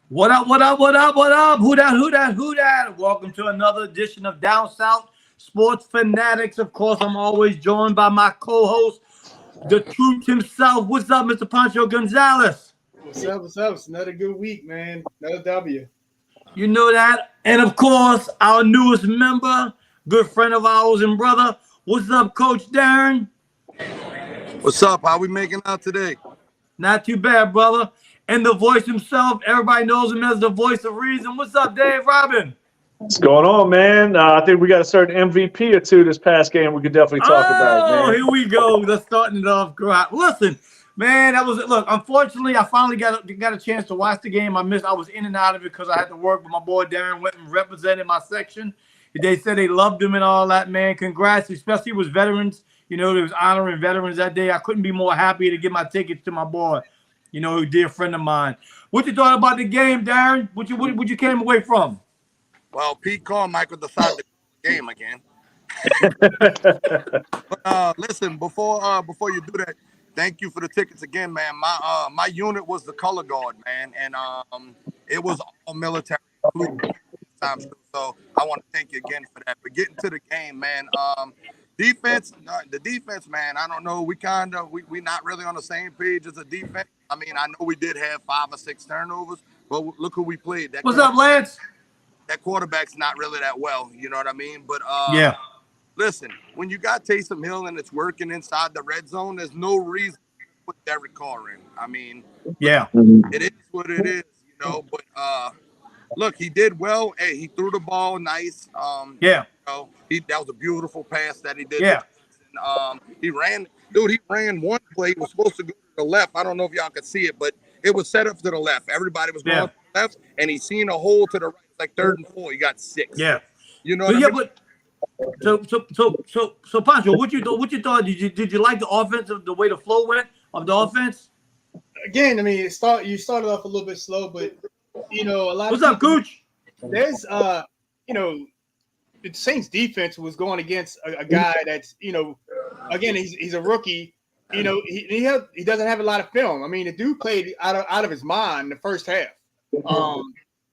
What up, what up, what up, what up? Who that, who that, who that? Welcome to another edition of Down South Sports Fanatics. Of course, I'm always joined by my co-host, the truth himself. What's up, Mr. Pancho Gonzalez? What's up? What's up? It's another good week, man. Another W. You know that. And of course, our newest member, good friend of ours and brother. What's up, Coach Darren? What's up? How we making out today? Not too bad, brother. And the voice himself, everybody knows him as the voice of reason. What's up, Dave Robin? What's going on, man? I think we got a certain MVP or two this past game we could definitely talk about, man. Oh, here we go. They're starting it off. Listen, man, that was it. Look, unfortunately, I finally got a chance to watch the game. I was in and out of it because I had to work, but my boy Darren went and represented my section. They said they loved him and all that, man. Congrats, especially with veterans. You know, they was honoring veterans that day. I couldn't be more happy to give my tickets to my boy, you know, a dear friend of mine. What you thought about the game, Darren? What you came away from? Well, Pete Carmichael decided to the game again. But listen, before you do that, thank you for the tickets again, man. My unit was the color guard, man, and it was all military blue time, so I want to thank you again for that. But getting to the game, man, the defense, man, I don't know. We not really on the same page as a defense. I mean, I know we did have 5 or 6 turnovers, but look who we played. What's up, Lance? That quarterback's not really that well, you know what I mean? But yeah. Listen, when you got Taysom Hill and it's working inside the red zone, there's no reason to put Derek Carr in. I mean, yeah, it is what it is, you know. But look, he did well. Hey, he threw the ball nice. Yeah. You know, that was a beautiful pass that he did. Yeah. He ran one play. It was supposed to go to the left. I don't know if y'all could see it, but it was set up to the left. Everybody was going to the left, and he seen a hole to the right. Like 3rd and 4, he got 6. Yeah. You know what I mean? But so Pancho, what you thought? Did you like the offense, the way the flow went of the offense? Again, I mean, you started off a little bit slow, but you know, a lot. What's up, Cooch? There's you know, the Saints defense was going against a guy that's, you know, again, he's a rookie. You know, he doesn't have a lot of film. I mean, the dude played out of his mind in the first half.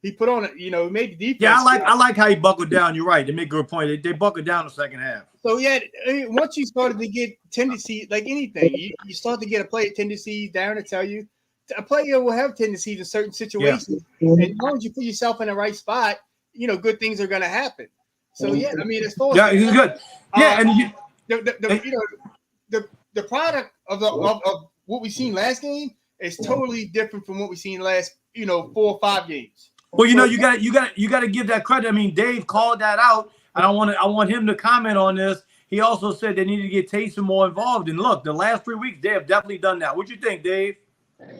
He put on, you know, made the defense. Yeah, I like how he buckled down. You're right. They make a good point. They buckled down the second half. So yeah, I mean, once you started to get tendencies, like anything, you start to get a player tendencies. Darren to tell you, a player will have tendencies in certain situations, and as long as you put yourself in the right spot, you know, good things are going to happen. So yeah, I mean, as far as he's good. Yeah, and the product of what we seen last game is totally different from what we seen last, you know, 4 or 5 games. Well, you know, you got to give that credit. I mean, Dave called that out, and I want him to comment on this. He also said they need to get Taysom more involved. And look, the last 3 weeks they have definitely done that. What you think, Dave?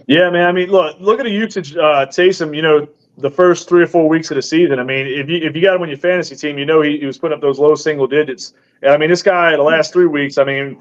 Yeah, man. I mean, look at the usage. Taysom, you know, the first 3 or 4 weeks of the season. I mean, if you got him on your fantasy team, you know he was putting up those low single digits. And I mean, this guy the last 3 weeks, I mean,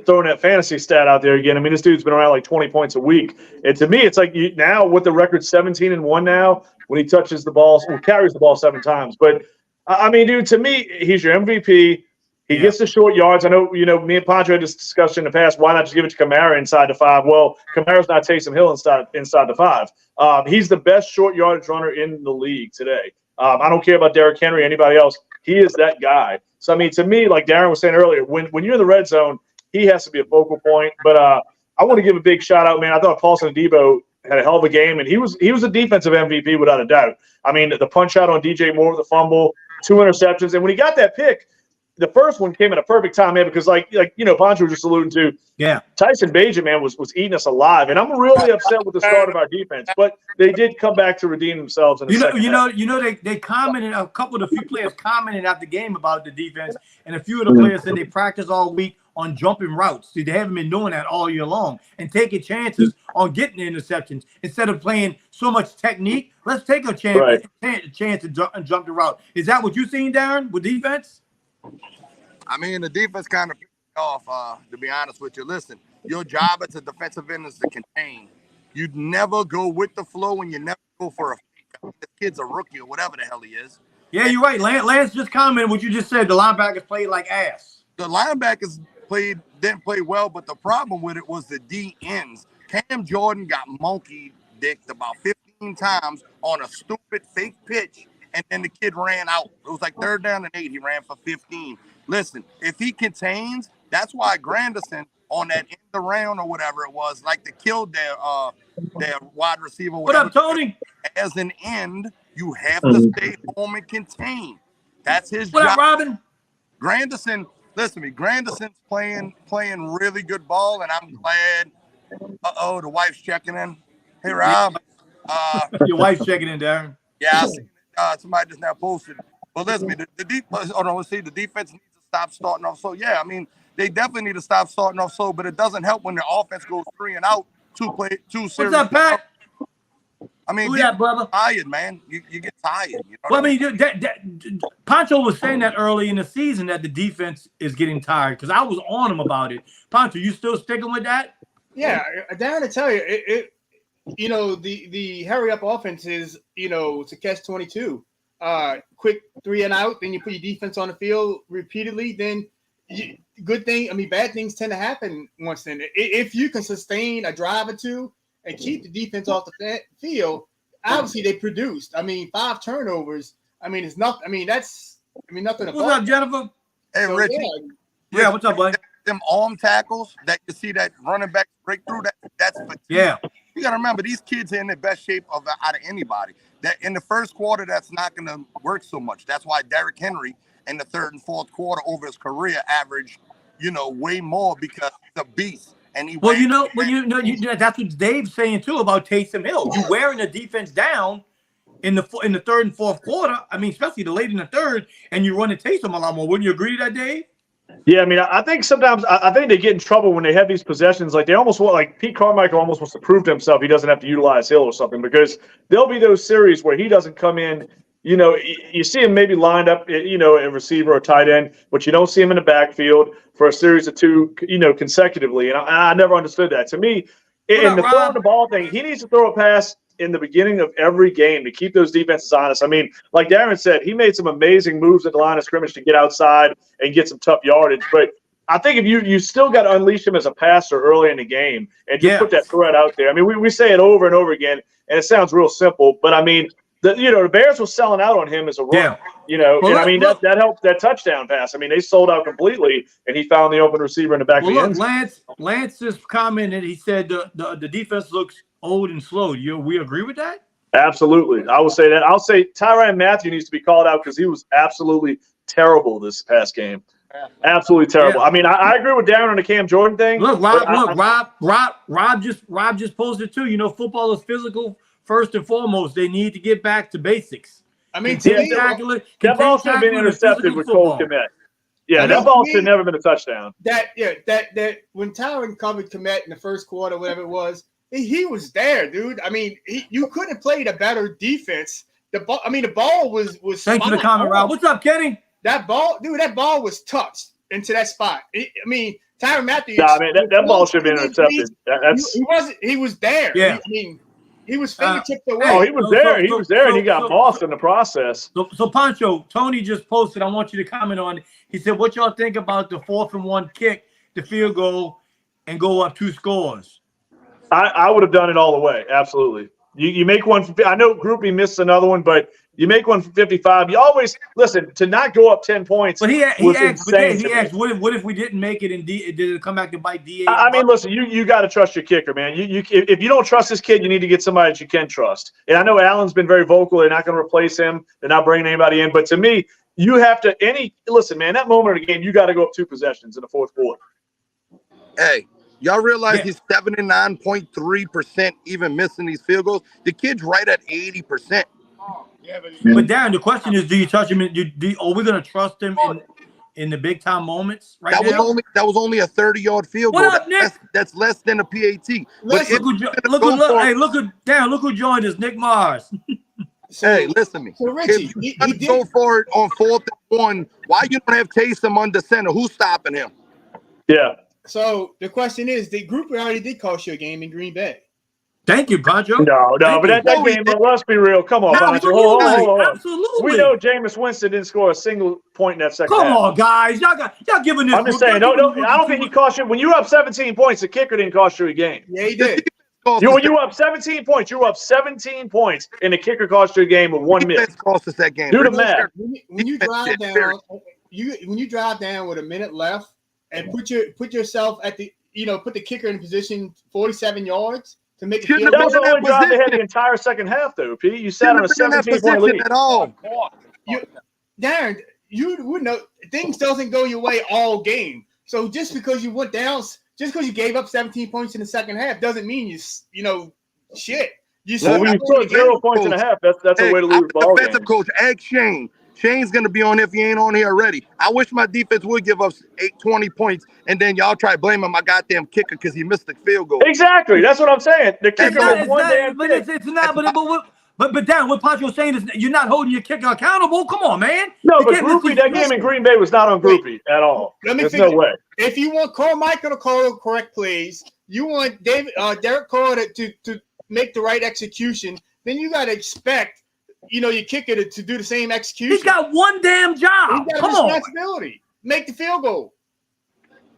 throwing that fantasy stat out there again. I mean, this dude's been around like 20 points a week. And to me, it's like now with the record 17-1 now, when he touches the ball, carries the ball 7 times. But I mean, dude, to me, he's your MVP. He gets the short yards. I know, you know, me and Pancho had this discussion in the past. Why not just give it to Kamara inside the 5? Well, Kamara's not Taysom Hill inside the 5. He's the best short yardage runner in the league today. I don't care about Derrick Henry or anybody else. He is that guy. So, I mean, to me, like Darren was saying earlier, when you're in the red zone, he has to be a focal point. But I want to give a big shout out, man. I thought Paulson Adebo had a hell of a game, and he was a defensive MVP without a doubt. I mean, the punch out on DJ Moore, the fumble, 2 interceptions, and when he got that pick, the first one came at a perfect time, man, because like you know, Pancho was just alluding to, Tyson Bagent, man, was eating us alive, and I'm really upset with the start of our defense, but they did come back to redeem themselves. In the second half. They commented, a couple of the few players commented after the game about the defense, and a few of the players said they practiced all week on jumping routes. See, they haven't been doing that all year long and taking chances on getting the interceptions instead of playing so much technique. Let's take a chance, and jump the route. Is that what you seen, Darren, with defense? I mean, the defense kind of off, to be honest with you. Listen, your job as a defensive end is to contain. You'd never go with the flow, and you never go for a fake. This kid's a rookie or whatever the hell he is. Yeah, you're right. Lance just commented what you just said. The linebackers played like ass. The linebackers didn't play well, but the problem with it was the D ends. Cam Jordan got monkey dicked about 15 times on a stupid fake pitch, and then the kid ran out. It was like 3rd down and 8. He ran for 15. Listen, if he contains, that's why Granderson on that end around or whatever it was, like they killed their wide receiver. What up, Tony? As an end, you have to stay home and contain. That's his What job. up, Robin? Granderson, listen to me. Granderson's playing really good ball, and I'm glad. The wife's checking in. Hey, Rob. Your wife's checking in, Darren. Yeah, I see. Somebody just now posted. But listen to me. The defense. Oh no, let's see. The defense needs to stop starting off slow. Yeah, I mean they definitely need to stop starting off slow. But it doesn't help when their offense goes 3 and out. Two series. What's up, Pat? I mean, Who that, brother? Tired, man. You get tired. You know Well, I mean, Pancho was saying that early in the season that the defense is getting tired because I was on him about it. Pancho, you still sticking with that? Yeah, Darren, to tell you, the hurry up offense is, it's a catch-22. Quick 3 and out, then you put your defense on the field repeatedly. Then bad things tend to happen once then. If you can sustain a drive or two and keep the defense off the field, obviously they produced. I mean, 5 turnovers. I mean, it's not. I mean, that's. I mean, nothing. What's up, Jennifer? Hey, So, Richie. Yeah, what's up, buddy? Them arm tackles that you see that running back break through, that's fatigue. Yeah. You got to remember, these kids are in the best shape out of anybody. That in the first quarter, that's not going to work so much. That's why Derrick Henry in the 3rd and 4th quarter over his career averaged, way more because he's a beast. And he that's what Dave's saying too about Taysom Hill. You wearing the defense down in the 3rd and 4th quarter. I mean, especially the late in the 3rd, and you run the Taysom a lot more. Wouldn't you agree to that, Dave? Yeah, I mean, I think sometimes I think they get in trouble when they have these possessions. Like they almost want, like Pete Carmichael almost wants to prove to himself he doesn't have to utilize Hill or something because there'll be those series where he doesn't come in. You see him maybe lined up, a receiver or tight end, but you don't see him in the backfield for a series of 2, consecutively. And I never understood that. To me, in the throwing the ball thing, he needs to throw a pass in the beginning of every game to keep those defenses honest. I mean, like Darren said, he made some amazing moves at the line of scrimmage to get outside and get some tough yardage. But I think if you still got to unleash him as a passer early in the game and just put that threat out there. I mean, we say it over and over again, and it sounds real simple, but I mean, the Bears were selling out on him as a run. Well, I mean, that helped that touchdown pass. I mean, they sold out completely, and he found the open receiver in the back of the end. Lance just commented. He said the defense looks old and slow. We agree with that? Absolutely. I will say that. I'll say Tyrann Mathieu needs to be called out because he was absolutely terrible this past game. Absolutely terrible. Yeah. I mean, I agree with Darren on the Cam Jordan thing. Look, Rob just posted too. Football is physical first and foremost. They need to get back to basics. I mean, that ball should have been intercepted with Cole Kmet. Yeah, that ball should have never been a touchdown. That when Tyrann covered Kmet in the first quarter, whatever it was, he was there, dude. I mean, you couldn't have played a better defense. The ball was. Thanks for the comment, Rob. What's up, Kenny? That ball was touched into that spot. Tyrann Mathieu. Nah, I mean, that ball should have been intercepted. He was there. Yeah. He was fingertips away. Oh, he was there. He was there, and he got lost in the process. So Pancho, Tony just posted. I want you to comment on it. He said, "What y'all think about the 4th and 1 kick, the field goal, and go up 2 scores?" I would have done it all the way. Absolutely. You make one. I know Groupie missed another one, but you make one from 55. You always listen to not go up 10 points. But he asked, what if we didn't make it and did it come back to bite DA? I mean, listen, you got to trust your kicker, man. If you don't trust this kid, you need to get somebody that you can trust. And I know Allen's been very vocal. They're not going to replace him. They're not bringing anybody in. But to me, you have to listen, man. That moment of the game, you got to go up 2 possessions in the 4th quarter. Hey. Y'all realize he's 79.3% even missing these field goals? The kid's right at 80%. But Darren, the question is, do you touch him? Are we going to trust him in the big time moments? That was only a 30-yard field goal. What up, Nick? That's less than a PAT. Look who joined us, Nick Mars. Hey, listen to me. So Richie, if you go for it on 4th and 1, why you don't have Taysom under center? Who's stopping him? Yeah. So the question is, the group already did cost you a game in Green Bay. Thank you, Pancho. No, but that game, let's be real. Come on, Pancho. Hold on. Absolutely. We know Jameis Winston didn't score a single point in that second half. Come on, guys. Y'all giving this. I'm just saying, I don't think he cost you. When you were up 17 points, the kicker didn't cost you a game. Yeah, he did. cost You us when you were up 17 points, you were up 17 points, and the kicker cost you a game with 1 minute. defense cost us that game. Do the math. When you drive down, when you drive down with a minute left and put yourself at the put the kicker in position 47 yards to make a field That was goal. the only drive they had the entire second half, though, Pete. You sat on a 17-point lead. At all. Darren, you would know things doesn't go your way all game. So just because you went down, just because you gave up 17 points in the second half, doesn't mean shit. You Well, when you score 0 points and a half, that's a way to lose the ball game. Defensive coach, ask Shane. Shane's going to be on if he ain't on here already. I wish my defense would give us 20 points, and then y'all try blaming my goddamn kicker because he missed the field goal. Exactly. That's what I'm saying. The kicker was one damn but kick. it's not. But Darren, what Pancho's saying is you're not holding your kicker accountable. Come on, man. No, but Groupie, that game in Green Bay was not on Groupie at all. There's no way. If you want Carmichael to call correct plays, you want Derek Carr to make the right execution, then you got to expect your kicker to do the same execution. He's got one damn job. He's got a responsibility. Make the field goal.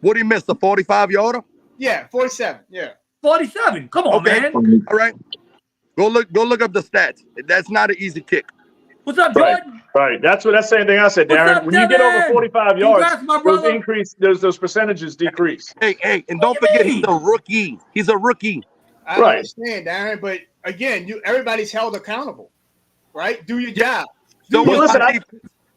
What did he miss? The 45-yarder? Yeah, 47. Yeah. 47. Come on, man. All right. Go look up the stats. That's not an easy kick. What's up, Jordan? Right. That's the same thing I said, Darren. Up, when you get over 45 yards, Congrats, those percentages decrease. Hey, and don't forget he's a rookie. He's a rookie. I understand, Darren, but again, everybody's held accountable. Right? Do your job. Listen,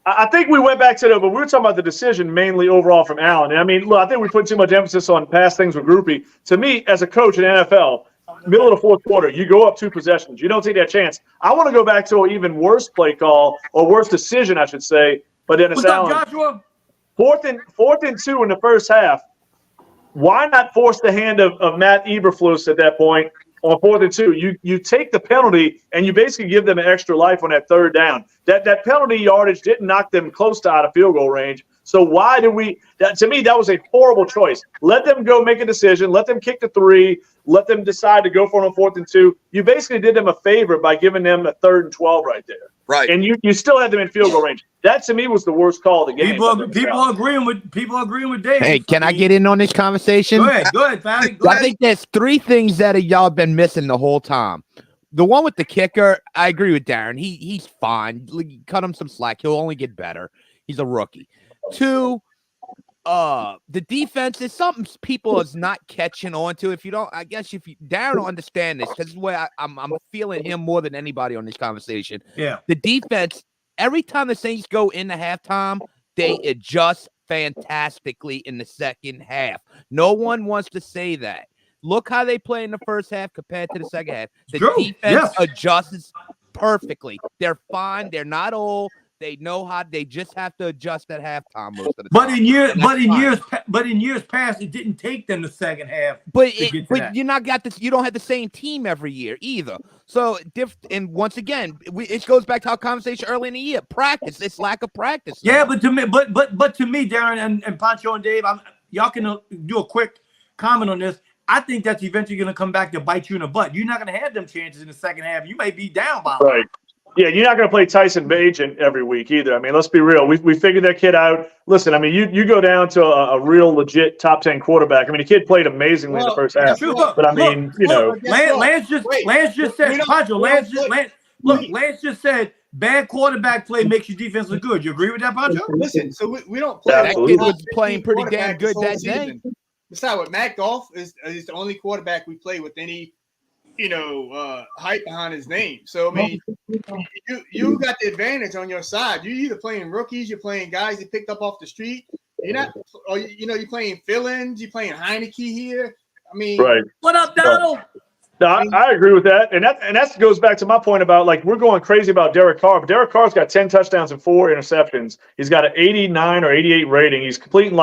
I think we went back to but we were talking about the decision mainly overall from Allen. And I mean, look, I think we put too much emphasis on past things with Groupie. To me, as a coach in NFL, middle of the fourth quarter, you go up 2 possessions. You don't take that chance. I want to go back to an even worse play call or worse decision, I should say. But then it's Allen. What's up, Joshua? Fourth and 2 in the first half. Why not force the hand of Matt Eberflus at that point? On 4th and 2, you take the penalty and you basically give them an extra life on that third down. That penalty yardage didn't knock them close to out of field goal range. So why did we? To me, that was a horrible choice. Let them go make a decision. Let them kick the 3. Let them decide to go for it on 4th and 2. You basically did them a favor by giving them a 3rd and 12 right there. Right. And you still had them in field goal range. That to me was the worst call of the game. People agreeing with Dave. Hey, can I get in on this conversation? Go ahead, Fatty. I think there's 3 things that y'all been missing the whole time. The one with the kicker, I agree with Darren. He's fine. Cut him some slack. He'll only get better. He's a rookie. 2, the defense is something people is not catching on to. If you don't, I guess Darren will understand this because this is where I'm feeling him more than anybody on this conversation. Yeah. The defense, every time the Saints go into halftime, they adjust fantastically in the second half. No one wants to say that. Look how they play in the first half compared to the second half. The defense adjusts perfectly. They're fine. They're not old. They know how. They just have to adjust at halftime most of the time. But in years past, it didn't take them the second half. But you're not got this. You don't have the same team every year either. So and once again, it goes back to our conversation early in the year. Practice. It's lack of practice. Yeah, but to me, Darren and Pancho and Dave, y'all can do a quick comment on this. I think that's eventually going to come back to bite you in the butt. You're not going to have them chances in the second half. You may be down by right. Yeah, you're not going to play Tyson Bagent every week either. I mean, let's be real. We figured that kid out. Listen, I mean, you go down to a real legit top 10 quarterback. I mean, the kid played amazingly in the first half. But I mean, Lance just said, Pancho, Lance just said, bad quarterback play makes your defense look good. You agree with that, Pancho? Listen, so we don't play. That kid was playing pretty damn good that day. Besides, what Matt Goff is the only quarterback we play with any hype behind his name. So I mean, you got the advantage on your side. You're either playing rookies, you're playing guys you picked up off the street. You're not, or you're playing fill-ins. You're playing Heineke here. I mean, right? What up, Donald? No, I agree with that, and that goes back to my point about we're going crazy about Derek Carr, but Derek Carr's got 10 touchdowns and 4 interceptions. He's got an 89 or 88 rating. He's completing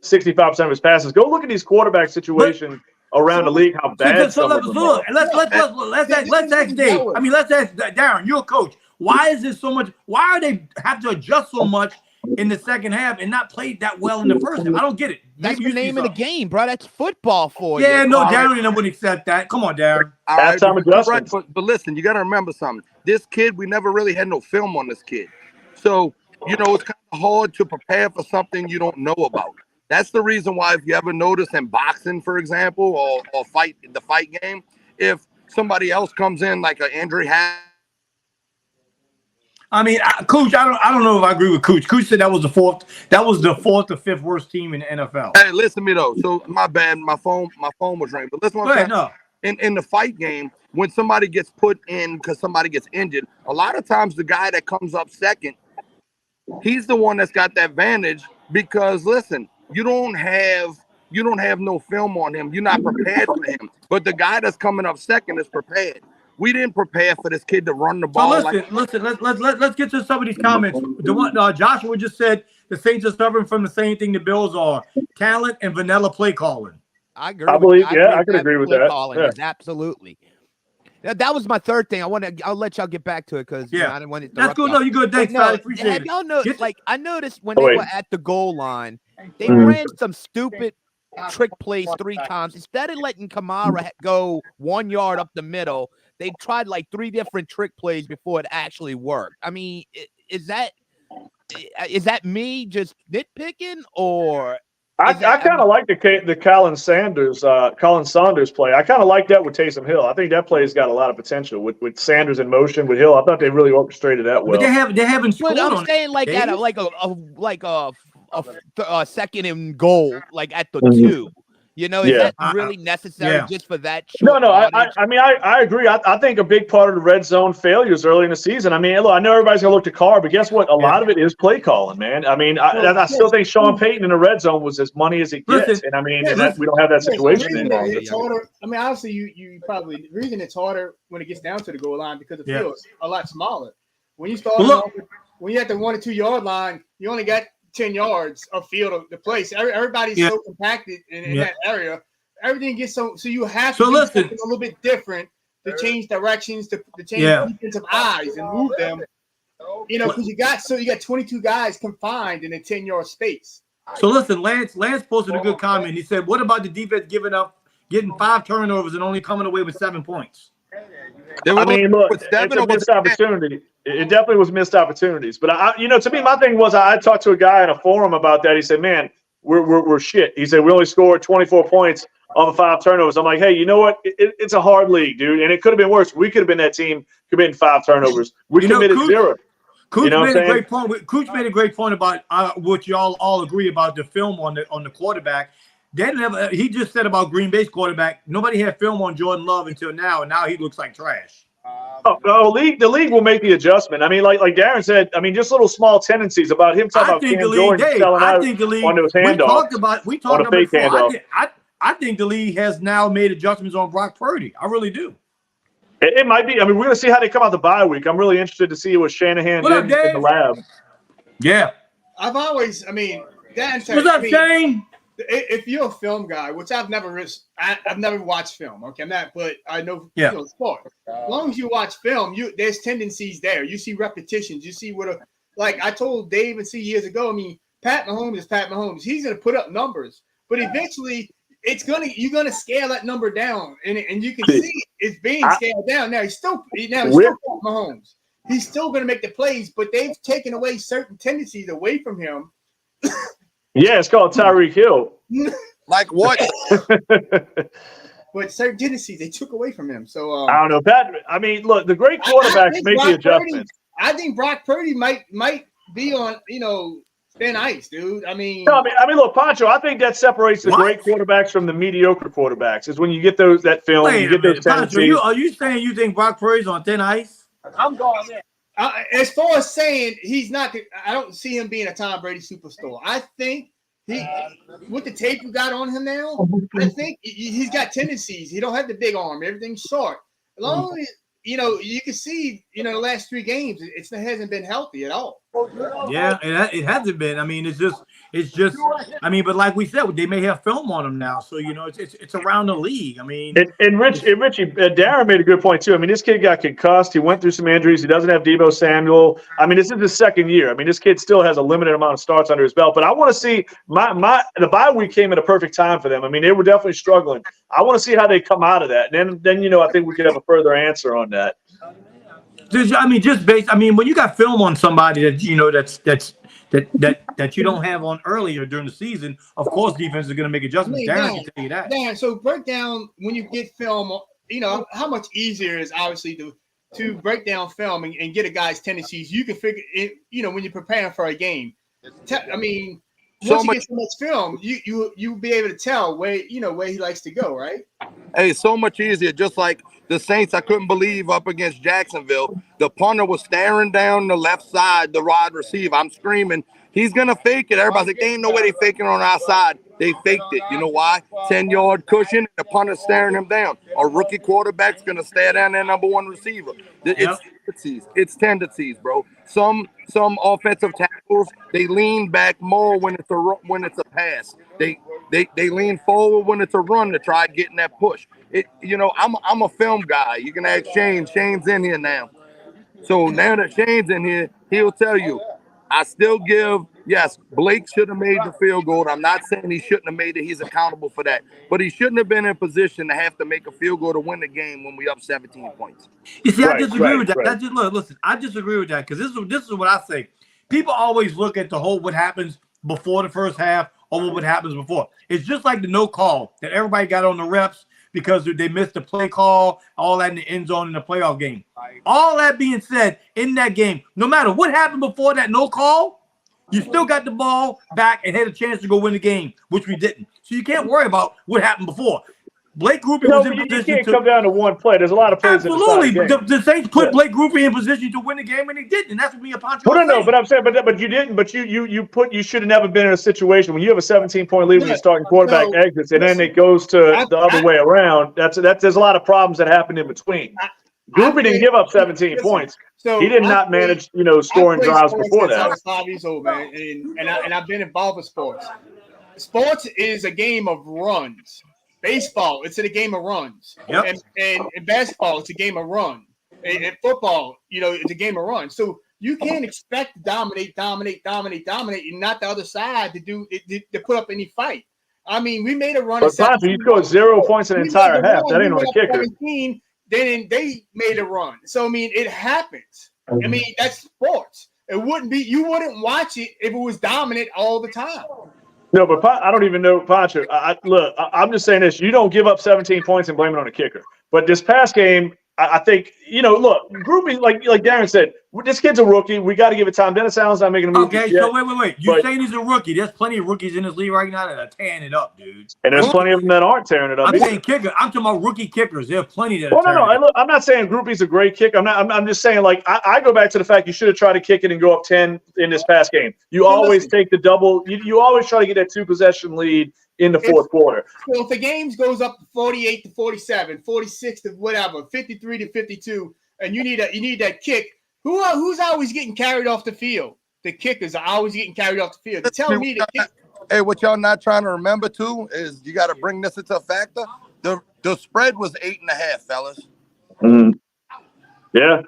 65% of his passes. Go look at these quarterback situations around the league. How bad? Let's ask Dave. I mean, let's ask Darren. You're a coach. Why is this so much? Why are they have to adjust so much in the second half and not play that well in the first half? I don't get it. That's the name of the game, bro. That's football for you. Yeah, no, Darren wouldn't accept that. Come on, Darren. That's time adjustment. But listen, you got to remember something. This kid, we never really had no film on this kid. So, it's kind of hard to prepare for something you don't know about. That's the reason why, if you ever notice in boxing, for example, or the fight game, if somebody else comes in like an Andre Happ. I mean, Coach, I don't know if I agree with Coach. Coach said that was the fourth or fifth worst team in the NFL. Hey, listen to me though. So my bad, my phone was ringing. But listen, what I'm saying. In the fight game, when somebody gets put in because somebody gets injured, a lot of times the guy that comes up second, he's the one that's got that advantage because listen, you don't have no film on him. You're not prepared for him. But the guy that's coming up second is prepared. We didn't prepare for this kid to run the ball. So listen. Let's get to some of these comments. The one Joshua just said the Saints are suffering from the same thing the Bills are: talent and vanilla play calling. I agree. I could agree with that. Yeah. Absolutely. That was my third thing. I'll let y'all get back to it because I didn't want to. That's cool. No, you're good. Thanks, I appreciate it. Have y'all noticed? Like I noticed when they were at the goal line, they ran some stupid trick plays 3 times. Instead of letting Kamara go 1 yard up the middle, they tried like 3 different trick plays before it actually worked. I mean, is that me just nitpicking or? I kind of like the Colin Saunders play. I kind of like that with Taysom Hill. I think that play's got a lot of potential with Sanders in motion with Hill. I thought they really orchestrated that well. But they haven't scored. But I'm saying like at a second and goal, like at the 2. You know, is that really necessary just for that? No. I mean, I agree. I think a big part of the red zone failures early in the season. I mean, look, I know everybody's gonna look to Carr, but guess what? A lot of it is play calling, man. I mean, I still think Sean Payton in the red zone was as money as it gets, and I mean, we don't have that situation anymore. It's harder. I mean, obviously, you probably the reason it's harder when it gets down to the goal line because the field's a lot smaller. When you start when you're at the 1 or 2 yard line, you only got 10 yards of field of the place. Everybody's so compacted in that area. Everything gets so you have to do something a little bit different to change directions, to change defensive eyes and move them. You know, because you got 22 guys confined in a 10-yard space. So listen, Lance posted a good comment. He said, "What about the defense getting 5 turnovers and only coming away with 7 points?" I mean, look, it's a missed opportunity. It definitely was missed opportunities. But to me, my thing was I talked to a guy in a forum about that. He said, "Man, we're shit." He said we only scored 24 points on the 5 turnovers. I'm like, hey, you know what? It's a hard league, dude, and it could have been worse. We could have been that team committing 5 turnovers. We committed 0. Cooch made a great point. Cooch made a great point about what y'all all agree about the film on the quarterback. He just said about Green Bay's quarterback. Nobody had film on Jordan Love until now, and now he looks like trash. The league will make the adjustment. I mean, like Darren said, I mean, just little small tendencies about him talking about Cam Jordan selling out on those handoffs. We talked about it before. I think the league has now made adjustments on Brock Purdy. I really do. It might be. I mean, we're going to see how they come out the bye week. I'm really interested to see what Shanahan did in the lab. Yeah. Dan said, what's up, Shane? If you're a film guy, which I've never watched film, okay, I'm not, but I know sport. As long as you watch film, there's tendencies there. You see repetitions. You see like I told Dave and C years ago. I mean, Pat Mahomes is Pat Mahomes. He's gonna put up numbers, but eventually you're gonna scale that number down, and you can see it's being scaled down. Now he's still Pat Mahomes. He's still gonna make the plays, but they've taken away certain tendencies away from him. Yeah, it's called Tyreek Hill. Like what? But certain tendencies they took away from him. So I don't know. I mean, look, the great quarterbacks make the adjustments. I think Brock Purdy might be on thin ice, dude. I mean, look, Pancho. I think that separates the great quarterbacks from the mediocre quarterbacks. Is when you get that film, you get those tendencies. Pancho, are you saying you think Brock Purdy's on thin ice? I'm going there. As far as saying he's not, I don't see him being a Tom Brady superstar. I think with the tape you got on him now, I think he's got tendencies. He don't have the big arm. Everything's short. As long as you can see, the last 3 games, it hasn't been healthy at all. Yeah, it hasn't been. I mean, it's just. I mean, but like we said, they may have film on him now, so it's around the league. I mean, and Richie, Darren made a good point too. I mean, this kid got concussed. He went through some injuries. He doesn't have Deebo Samuel. I mean, this is his 2nd year. I mean, this kid still has a limited amount of starts under his belt. But I want to see the bye week came at a perfect time for them. I mean, they were definitely struggling. I want to see how they come out of that. And then I think we could have a further answer on that. When you got film on somebody that you don't have on earlier during the season, of course defense is going to make adjustments. Darren can tell you that. So break down when you get film how much easier is obviously to break down film and get a guy's tendencies. You can figure it, when you're preparing for a game. I mean, once you get so much film, you be able to tell where he likes to go, right? Hey, so much easier. Just like the Saints, I couldn't believe up against Jacksonville. The punter was staring down the left side, the wide receiver. I'm screaming, he's going to fake it. Everybody's like, ain't no way they faking on our side. They faked it. You know why? 10-yard cushion, the punter's staring him down. A rookie quarterback's going to stare down their number one receiver. It's tendencies, bro. Some offensive tackles, they lean back more when it's a pass. They lean forward when it's a run to try getting that push. I'm a film guy. You can ask Shane. Shane's in here now. So now that Shane's in here, he'll tell you. I still yes, Blake should have made the field goal. I'm not saying he shouldn't have made it. He's accountable for that. But he shouldn't have been in position to have to make a field goal to win the game when we up 17 points. You see, I disagree with that. Right. Listen, I disagree with that because this is what I say. People always look at the whole what happens before the first half or what happens before. It's just like the no call that everybody got on the reps because they missed the play call, all that in the end zone in the playoff game. All that being said, in that game, no matter what happened before that no call, you still got the ball back and had a chance to go win the game, which we didn't. So you can't worry about what happened before. Blake Grupe was in position you can't come down to one play. There's a lot of plays. Absolutely. The Saints put Blake Grupe in position to win the game, and he didn't. And that's what me and Pancho no, but I'm saying, but you didn't. But you should have never been in a situation when you have a 17-point lead when your starting quarterback exits, and then it goes to the other way around. There's a lot of problems that happen in between. Grupe didn't give up 17 points. So he did not manage, scoring drives before that. I was 5 years old, man, and I've been involved with sports. Sports is a game of runs. Baseball, it's a game of runs. Yep. And basketball, it's a game of run. And football, it's a game of run. So you can't expect to dominate, and not the other side to put up any fight. I mean, we made a run. But Pancho, you scored 0 points in the entire half. That ain't on the kicker. Then they made a run. So I mean, it happens. I mean, that's sports. You wouldn't watch it if it was dominant all the time. No, but I don't even know, Pancho. I'm just saying this. You don't give up 17 points and blame it on a kicker. But this past game, I think, look, Grupe, like Darren said, this kid's a rookie. We got to give it time. Dennis Allen's not making a move. Okay, so wait. You're saying he's a rookie. There's plenty of rookies in this league right now that are tearing it up, dude. And there's plenty of them that aren't tearing it up. I'm saying kicker. I'm talking about rookie kickers. There are plenty that are I'm not saying Grupe's a great kicker. I'm just saying, I go back to the fact you should have tried to kick it and go up 10 in this past game. You always take the double. You always try to get that 2-possession lead in the fourth quarter. So if the game goes up 48-47, 46 to whatever, 53-52, and you need that kick, who's always getting carried off the field? The kickers are always getting carried off the field. Tell me the kick. Hey, what y'all not trying to remember too is you got to bring this into a factor. The spread was 8.5, fellas. Mm-hmm. Yeah.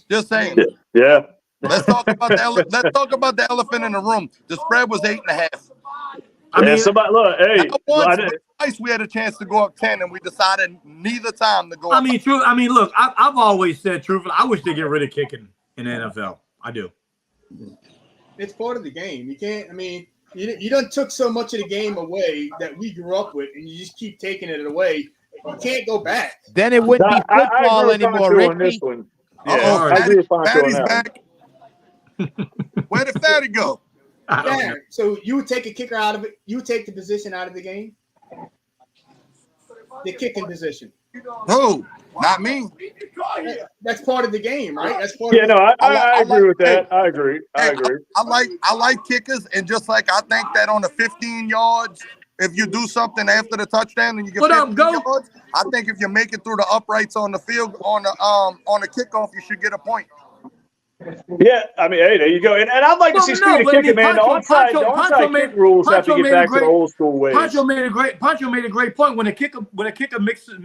Just saying. Yeah. Let's talk about the elephant in the room. The spread was 8.5. Twice we had a chance to go up 10, and we decided neither time to go. Look, I've always said truthfully, I wish they get rid of kicking in the NFL. I do. It's part of the game. You can't. I mean, you done took so much of the game away that we grew up with, and you just keep taking it away. You can't go back. Then it wouldn't be football anymore, Ricky. I agree with Pancho on that. Back. Where did Fatty go? Yeah, so you would take a kicker out of it. You would take the position out of the game. The kicking position. Who? Not me. That's part of the game, right? That's part. I agree with that. I agree. I like kickers, and just like I think that on the 15 yards, if you do something after the touchdown and you get 15 yards, I think if you make it through the uprights on the field on the kickoff, you should get a point. Yeah, I mean, hey, there you go. And I'd like to see Speedy kicking, man. The onside kick rules have to get back to the old school ways. Pancho made a great point. When a kicker makes a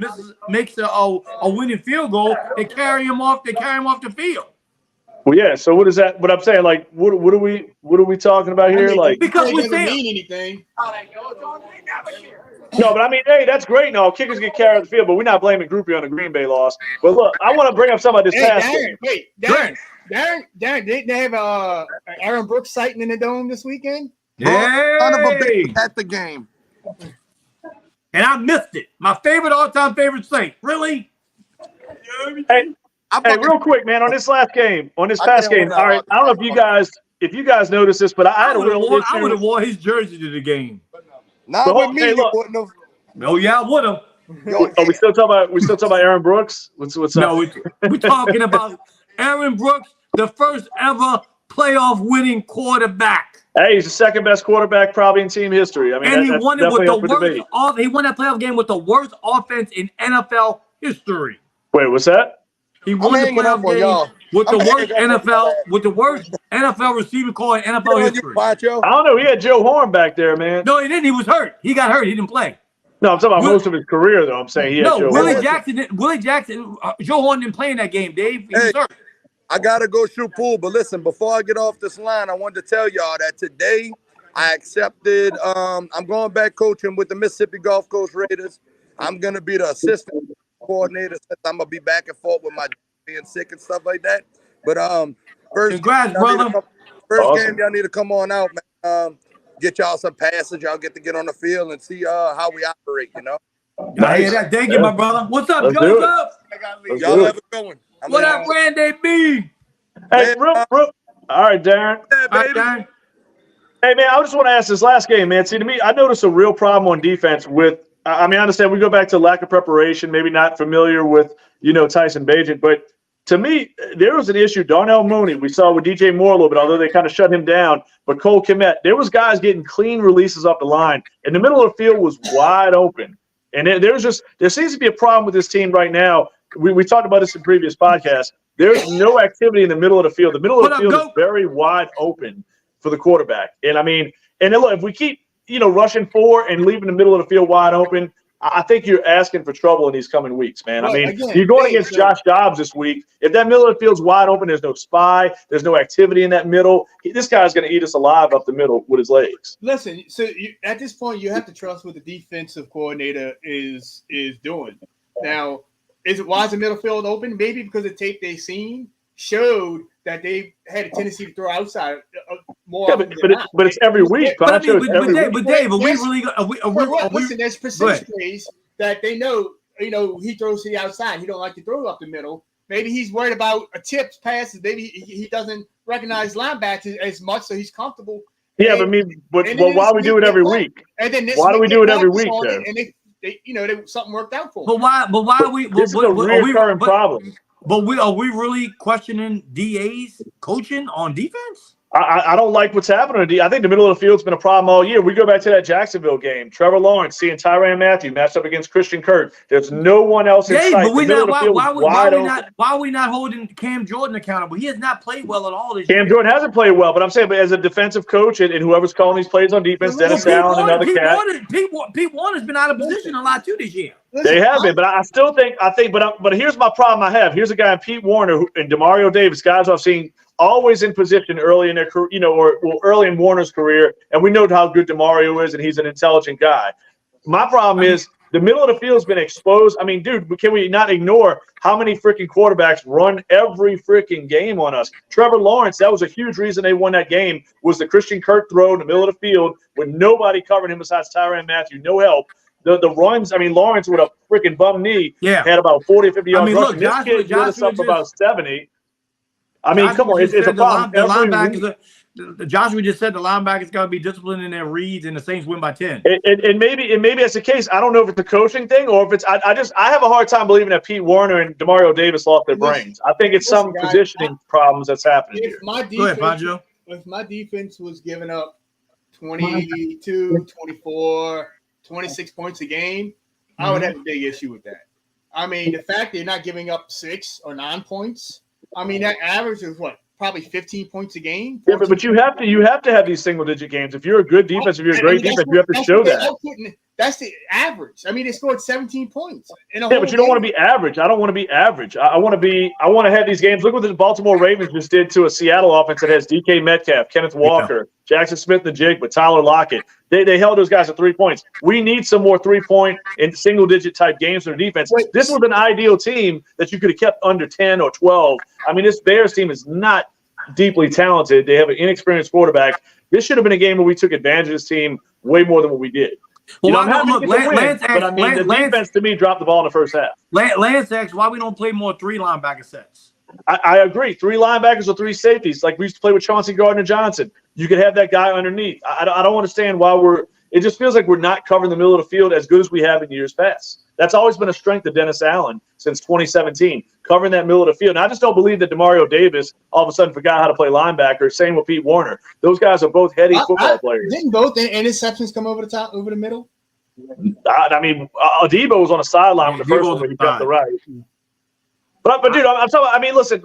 winning field goal, they carry him off the field. Well, yeah. So what is that? What I'm saying, what are we talking about here? Because we doesn't mean anything. No, but I mean, hey, that's great. No, kickers get carried off the field, but we're not blaming Grupe on the Green Bay loss. But look, I want to bring up something about this past game. Wait, Darren, didn't they have Aaron Brooks sighting in the dome this weekend? Yeah, son of a bitch at the game. and I missed it. My favorite all-time favorite Saint. Really? Hey, real quick, man, on this past game. All right, I don't know if you guys noticed this, but I had a real issue. I would have wore his jersey to the game. Not with me, you wouldn't have. Oh yeah, I would have. We still talking about Aaron Brooks? What's up? No, we're talking about Aaron Brooks, the first ever playoff winning quarterback. Hey, he's the second best quarterback probably in team history. I mean, and he won it with the worst. He won that playoff game with the worst offense in NFL history. Wait, what's that? He won the playoff game with the worst NFL receiving core in NFL history. I don't know. He had Joe Horn back there, man. No, he didn't. He was hurt. He got hurt. He didn't play. No, I'm talking about most of his career, though. I'm saying he had Joe Willie Horn. Jackson, Joe Horn didn't play in that game, Dave. He was hurt. I gotta go shoot pool, but listen, before I get off this line, I wanted to tell y'all that today I accepted. I'm going back coaching with the Mississippi Gulf Coast Raiders. I'm gonna be the assistant coordinator since I'm gonna be back and forth with my being sick and stuff like that. But congrats, brother. Game, y'all need to come on out, man. Get y'all some passes. Y'all get to get on the field and see how we operate. You know. Nice. Thank you, my brother. What's up, Joseph? Y'all have a good one. What up, Randy B? Hey, real. All right, Darren. Darren. Hey, man, I just want to ask this last game, man. See, to me, I noticed a real problem on defense with – I mean, I understand we go back to lack of preparation, maybe not familiar with, Tyson Bagent. But to me, there was an issue. Darnell Mooney, we saw with DJ Moore a little bit, although they kind of shut him down. But Cole Kmet, there was guys getting clean releases off the line. And the middle of the field was wide open. And there seems to be a problem with this team right now. We talked about this in previous podcasts. There's no activity in the middle of the field. The middle of the field is very wide open for the quarterback. And I mean, and look, if we keep, rushing forward and leaving the middle of the field wide open, I think you're asking for trouble in these coming weeks, man. Well, I mean, again, you're going against Josh Dobbs this week. If that middle of the field's wide open, there's no spy, there's no activity in that middle. This guy's going to eat us alive up the middle with his legs. Listen, so at this point, you have to trust what the defensive coordinator is doing. Now, why is the middle field open? Maybe because the tape they seen showed that they had a tendency to throw outside more. Yeah, but it's every week. But Dave, are we really? Listen, there's percentage plays that they know. He throws to the outside. He don't like to throw up the middle. Maybe he's worried about a tips passes. Maybe he doesn't recognize linebackers as much, so he's comfortable. Yeah, but why do we do it every week? And then why do we do it every week? And they something worked out for them. But why are we? This is a recurring problem. But are we really questioning DA's coaching on defense? I don't like what's happening. I think the middle of the field's been a problem all year. We go back to that Jacksonville game. Trevor Lawrence seeing Tyrann Mathieu matched up against Christian Kirk. There's no one else in sight. But why are we not holding Cam Jordan accountable? He has not played well at all this year. Cam Jordan hasn't played well, but I'm saying, as a defensive coach and whoever's calling these plays on defense, Dennis Allen, another cat. Pete Warner's been out of position a lot too this year. They have been, but I think, but here's my problem I have. Here's a guy in Pete Warner and Demario Davis, guys I've seen always in position early in their career, or early in Warner's career, and we know how good Demario is, and he's an intelligent guy. My problem is the middle of the field's been exposed. I mean, dude, can we not ignore how many freaking quarterbacks run every freaking game on us? Trevor Lawrence, that was a huge reason they won that game, was the Christian Kirk throw in the middle of the field with nobody covering him besides Tyrann Mathieu, no help. The runs, Lawrence with a freaking bum knee had about 40 or 50 yards rushing. This kid lit us up about 70. Come on, it's a problem. Joshua just said the linebackers got to be disciplined in their reads, and the Saints win by 10. And maybe that's the case. I don't know if it's a coaching thing or if it's. I have a hard time believing that Pete Warner and Demario Davis lost their brains. I think it's some positioning problems that's happening here. Go ahead, Pancho. If my defense was giving up 22, 24, 26 points a game, I would have a big issue with that. The fact they're not giving up 6 or 9 points. That average is what? Probably 15 points a game. Yeah, but you have to have these single-digit games. If you're a good defense, if you're a great defense, you have to show that. That's the average. They scored 17 points. But you don't want to be average. I don't want to be average. I want to have these games. Look what the Baltimore Ravens just did to a Seattle offense that has DK Metcalf, Kenneth Walker, Jackson Smith in the jig, but Tyler Lockett. They held those guys to 3 points. We need some more 3-point and single-digit type games for the defense. This was an ideal team that you could have kept under 10 or 12. This Bears team is not deeply talented. They have an inexperienced quarterback. This should have been a game where we took advantage of this team way more than what we did. Well, I'm happy look, to get the win, Lance but I mean, the defense to me dropped the ball in the first half. Lance asked why we don't play more 3 linebacker sets. I agree. 3 linebackers or 3 safeties, like we used to play with Chauncey Gardner-Johnson. You could have that guy underneath. I don't understand why it just feels like we're not covering the middle of the field as good as we have in years past. That's always been a strength of Dennis Allen since 2017, covering that middle of the field. And I just don't believe that Demario Davis all of a sudden forgot how to play linebacker. Same with Pete Warner. Those guys are both heady football players. Didn't both interceptions come over the middle? I mean, Adebo was on the sideline with the first one when he jumped the right. But dude, I'm talking about, I mean, listen,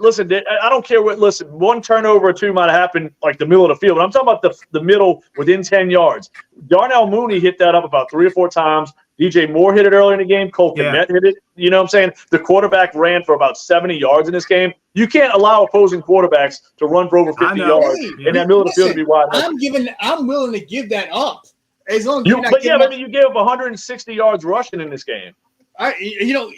I don't care what, listen, 1 turnover or 2 might have happened like the middle of the field. But I'm talking about the middle within 10 yards. Darnell Mooney hit that up about 3 or 4 times. DJ Moore hit it early in the game. Cole Kmet hit it. You know what I'm saying? The quarterback ran for about 70 yards in this game. You can't allow opposing quarterbacks to run for over 50 yards in that middle of the field to be wide open. I'm willing to give that up. As long as you gave up 160 yards rushing in this game. As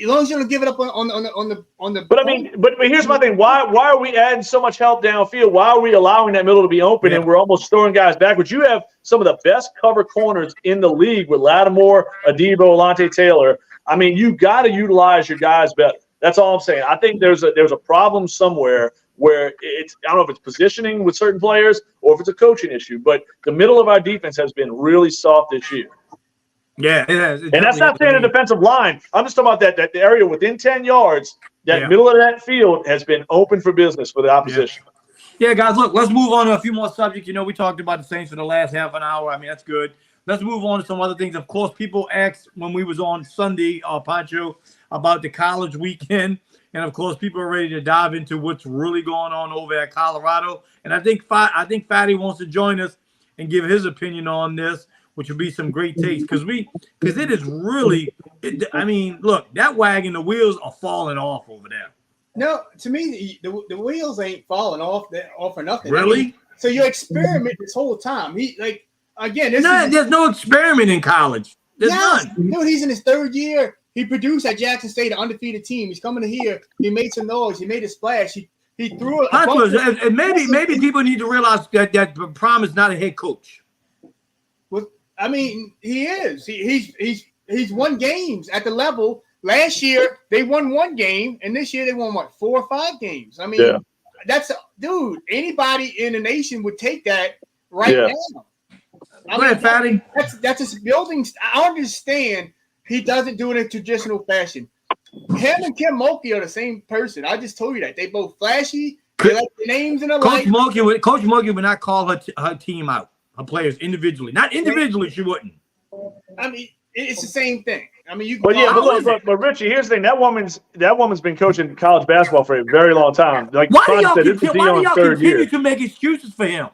long as you don't give it up on the. But I mean, but here's my thing. Why are we adding so much help downfield? Why are we allowing that middle to be open and we're almost throwing guys backwards? You have some of the best cover corners in the league with Lattimore, Adebo, Alontae Taylor. I mean, you got to utilize your guys better. That's all I'm saying. I think there's a problem somewhere where I don't know if it's positioning with certain players or if it's a coaching issue, but the middle of our defense has been really soft this year. Yeah, it has. And that's not saying a defensive line. I'm just talking about that area within 10 yards, that middle of that field has been open for business for the opposition. Yeah, guys, look, let's move on to a few more subjects. We talked about the Saints for the last half an hour. I mean, that's good. Let's move on to some other things. Of course, people asked when we was on Sunday, Pancho, about the college weekend. And, of course, people are ready to dive into what's really going on over at Colorado. And I think Fatty wants to join us and give his opinion on this, which would be some great takes. Because it is really I mean, look, that wagon, the wheels are falling off over there. No, to me, the wheels ain't falling off or nothing. Really? I mean, so you experiment this whole time. There's no experiment in college. There's none. Dude, he's in his 3rd year. He produced at Jackson State, an undefeated team. He's coming to here. He made some noise. He made a splash. He threw it. And maybe people need to realize that Prom is not a head coach. Well, I mean, he is. He's won games at the level. Last year they won 1 game, and this year they won 4 or 5 games. I mean, dude. Anybody in the nation would take that now. Go ahead, Fatty. That's his building. I understand he doesn't do it in traditional fashion. Him and Kim Mulkey are the same person. I just told you that. They both flashy. They like the names and the Coach Mulkey would not call her team out, her players individually. Not individually, she wouldn't. I mean, it's the same thing. I mean, but Richie, here's the thing. That woman's been coaching college basketball for a very long time. Like, why do y'all continue to make excuses for him?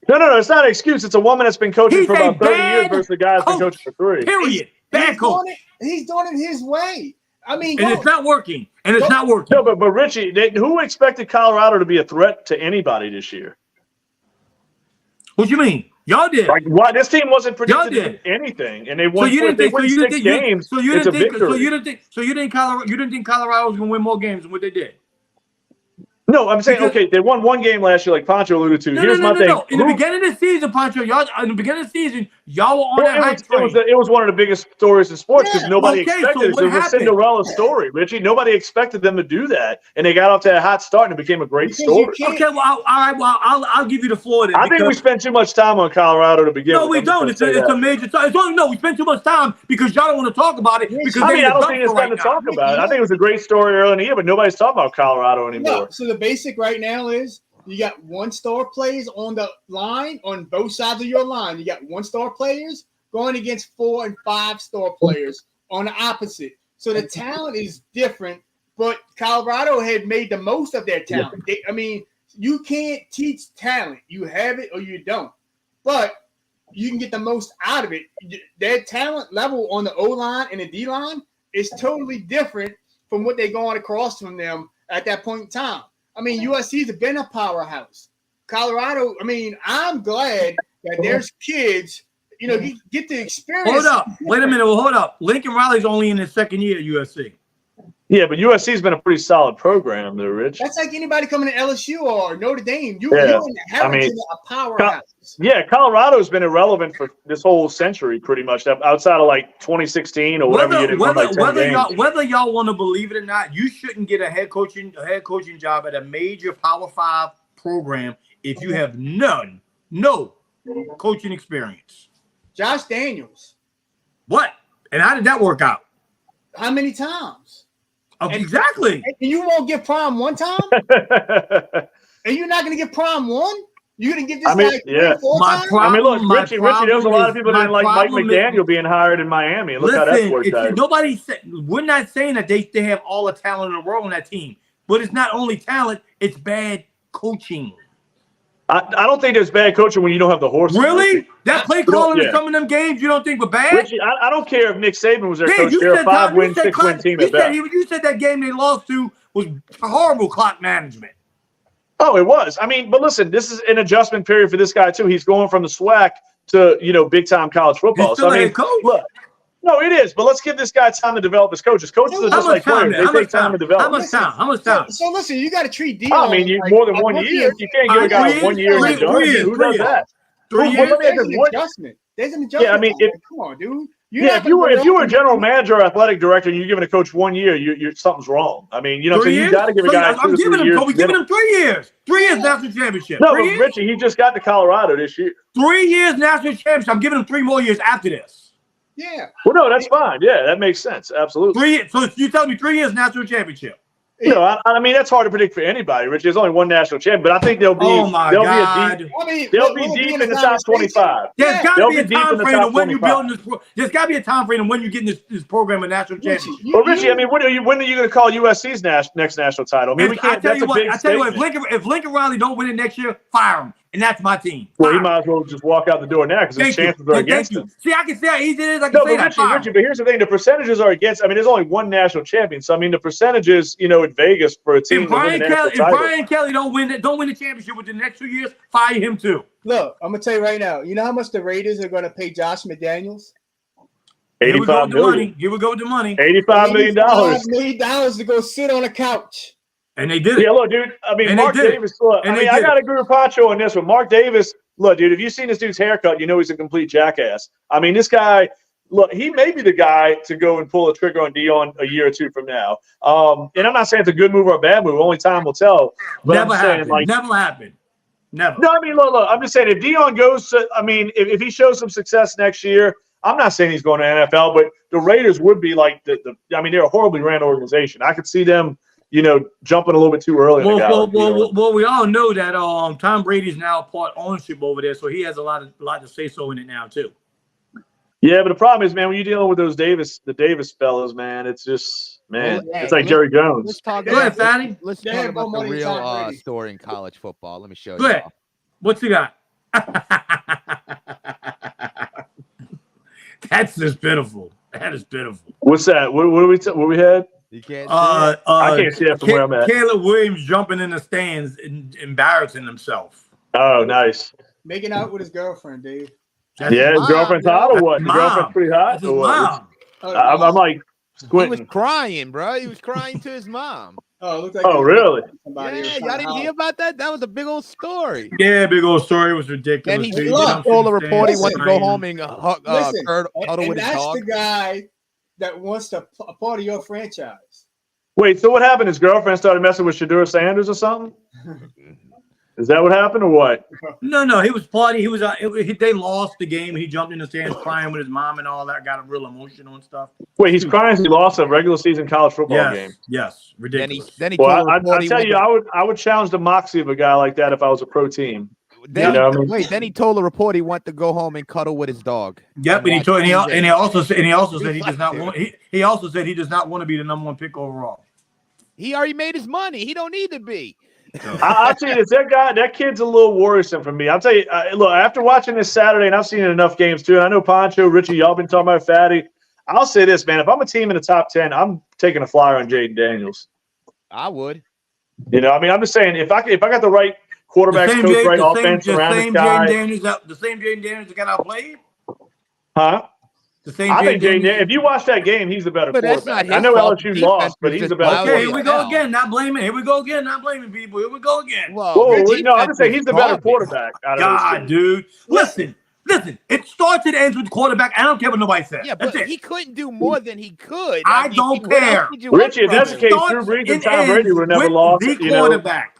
No, it's not an excuse. It's a woman that's been coaching for about 30 years versus the guy that's been coaching for 3. Period. Bad coach. He's doing it his way. I mean, it's not working. No, but Richie, who expected Colorado to be a threat to anybody this year? What you mean? Y'all did. Like, why this team wasn't predicted to do anything, and they won. So you didn't think 6 games. So you didn't think Colorado was going to win more games than what they did. No, I'm saying, okay, they won 1 game last year, like Pancho alluded to. Here's my thing. In the beginning of the season, Pancho, y'all were on that hype train. It was one of the biggest stories in sports because nobody expected it. It was a Cinderella story, Richie. Nobody expected them to do that, and they got off to a hot start, and it became a great story. Okay, well, all right, well, I'll give you the floor then. I think we spent too much time on Colorado to begin with. No, we don't. It's a major time. No, we spent too much time because y'all don't want to talk about it. Because I don't think it's time to talk about it. I think it was a great story early in the year, but nobody's talking about Colorado anymore. So the basic right now is you got 1-star players on the line on both sides of your line. You got 1-star players going against 4 and 5-star players on the opposite. So the talent is different, but Colorado had made the most of their talent. You can't teach talent. You have it or you don't. But you can get the most out of it. Their talent level on the O-line and the D-line is totally different from what they're going across from them at that point in time. I mean, USC's been a powerhouse. Colorado, I mean, I'm glad that there's kids, get the experience. Hold up. Wait a minute. Well, hold up. Lincoln Riley's only in his 2nd year at USC. Yeah, but USC's been a pretty solid program, though, Rich. That's like anybody coming to LSU or Notre Dame. Yeah. You're inheriting a powerhouse. Yeah, Colorado's been irrelevant for this whole century, pretty much, outside of like 2016 or whatever year they won like 10 games. Whether y'all want to believe it or not, you shouldn't get a head coaching job at a major Power 5 program if you have no coaching experience. Josh Daniels. What? And how did that work out? How many times? Exactly. And you won't get prom one time? And you're not going to get prom one? You're going to get this guy 3 or 4 times? Look, Richie, there's a lot of people that didn't like Mike McDaniel being hired in Miami. Look how that worked out. We're not saying that they have all the talent in the world on that team, but it's not only talent, it's bad coaching. I don't think there's bad coaching when you don't have the horses. Really? That play calling in some of them games you don't think were bad? Richie, I don't care if Nick Saban was their coach. They're a 5-win, 6-win team at best. You said that game they lost to was horrible clock management. Oh, it was. I mean, but listen, this is an adjustment period for this guy too. He's going from the SWAC to big time college football. He's still a head coach. Look, no, it is. But let's give this guy time to develop his coaches. Coaches are just like players. They take time to develop. How much time? So listen, you got to treat Dion. I mean, more than 1 year. You can't give a guy 1 year and you're done. Who does that? 3 years. There's an adjustment. There's an adjustment. Yeah, I mean, come on, dude. If you were a general manager or athletic director and you're giving a coach 1 year, you're something's wrong. I mean, so you got to give a guy 2 or 3 years. We're giving him 3 years. 3 years national championship. No, but Richie, he just got to Colorado this year. 3 years national championship. I'm giving him 3 more years after this. Yeah. Well, no, that's fine. Yeah, that makes sense. Absolutely. 3 years. So you telling me 3 years national championship? I mean, that's hard to predict for anybody, Rich. There's only one national champion, but I think they'll be they'll be deep in the top 25. There's got to be a time frame of when you're building this. There's got to be a time frame of when you're getting this program a national championship. Well, Richie, I mean, when are you going to call USC's next national title? I mean, we can't. That's a big statement. If Lincoln Riley don't win it next year, fire him. And that's my team. Well, he might as well just walk out the door now because his chances are against him. See, I can say how easy it is. I can say that. Richie, but here's the thing: the percentages are against. I mean, there's only one national champion, so I mean, the percentages, at Vegas for a team. If Brian Kelly don't win the championship within the next 2 years, fire him too. Look, I'm gonna tell you right now. You know how much the Raiders are gonna pay Josh McDaniels? $85 million. Here we go with the money. $85 million. $85 million to go sit on a couch. And they did it. Yeah, look, dude. I mean, Mark Davis. Look, I got to agree with Pancho on this one. Mark Davis. Look, dude. If you've seen this dude's haircut, you know he's a complete jackass. I mean, this guy. Look, he may be the guy to go and pull a trigger on Dion a year or two from now. And I'm not saying it's a good move or a bad move. Only time will tell. But never happened. Never happened. Never. No, I mean, look. I'm just saying if Dion goes to, I mean, if he shows some success next year, I'm not saying he's going to NFL, but the Raiders would be like I mean, they're a horribly ran organization. I could see them. Jumping a little bit too early. Well, we all know that Tom Brady's now part ownership over there, so he has a lot to say so in it now too. Yeah, but the problem is, man, when you're dealing with the Davis fellas, man, it's just, it's like Jerry Jones. Let's talk Go ahead, Fatty. Let's talk about the real story in college football. Let me show you. Go ahead. What's he got? That's just pitiful. That is pitiful. What's that? What we had? You can't I can't see that from where I'm at. Caleb Williams jumping in the stands and embarrassing himself. Oh, nice. Making out with his girlfriend, Dave. His girlfriend's hot or what? His girlfriend's pretty hot or what? I'm like squinting. He was crying, bro. He was crying to his mom. Oh, it looked like really? Yeah, y'all didn't hear about that? That was a big old story. Yeah, big old story. It was ridiculous. And he told the report he wanted to go home and huddle with his dog. That's the guy that wants to a part of your franchise. Wait, so what happened? His girlfriend started messing with Shedeur Sanders or something? Is that what happened or what? No, he was partying. He was they lost the game. He jumped in the stands crying with his mom and all that. Got real emotional and stuff. Wait, he's crying. He lost a regular season college football game. Yes, ridiculous. Then he I tell you, I would challenge the moxie of a guy like that if I was a pro team. Then he told the report he wanted to go home and cuddle with his dog. Yep, and he also said he does not want. He also said he does not want to be the #1 pick overall. He already made his money. He don't need to be. I'll tell you this, that kid's a little worrisome for me. I'll tell you, look, after watching this Saturday, and I've seen enough games too, and I know Pancho, Richie, y'all been talking about Fatty. I'll say this, man, if I'm a team in the top 10, I'm taking a flyer on Jaden Daniels. I would. I mean, I'm just saying, if I got the right quarterback coach, right offense around this guy. The same Jaden Daniels that got outplayed? Huh? The same. I think Jaden Jaden. If you watch that game, he's the better But that's quarterback. not I his know fault. LSU The lost, defense but was he's just the better lousy Okay, here as we quarterback. go hell. again. Not blaming. Here we go again. Not blaming people. Here we go again. Well, Whoa, the no, I'm defense just saying was he's the better garbage. quarterback out of those God, two. dude. Listen. It starts and ends with quarterback. I don't care what nobody says. Yeah, That's but it. he couldn't do more than he could. I mean, don't what else care. did you Richie, if want that's from the him? case, Drew Starts Brees and and Tom Brady ends would have never with lost. the You know, quarterback.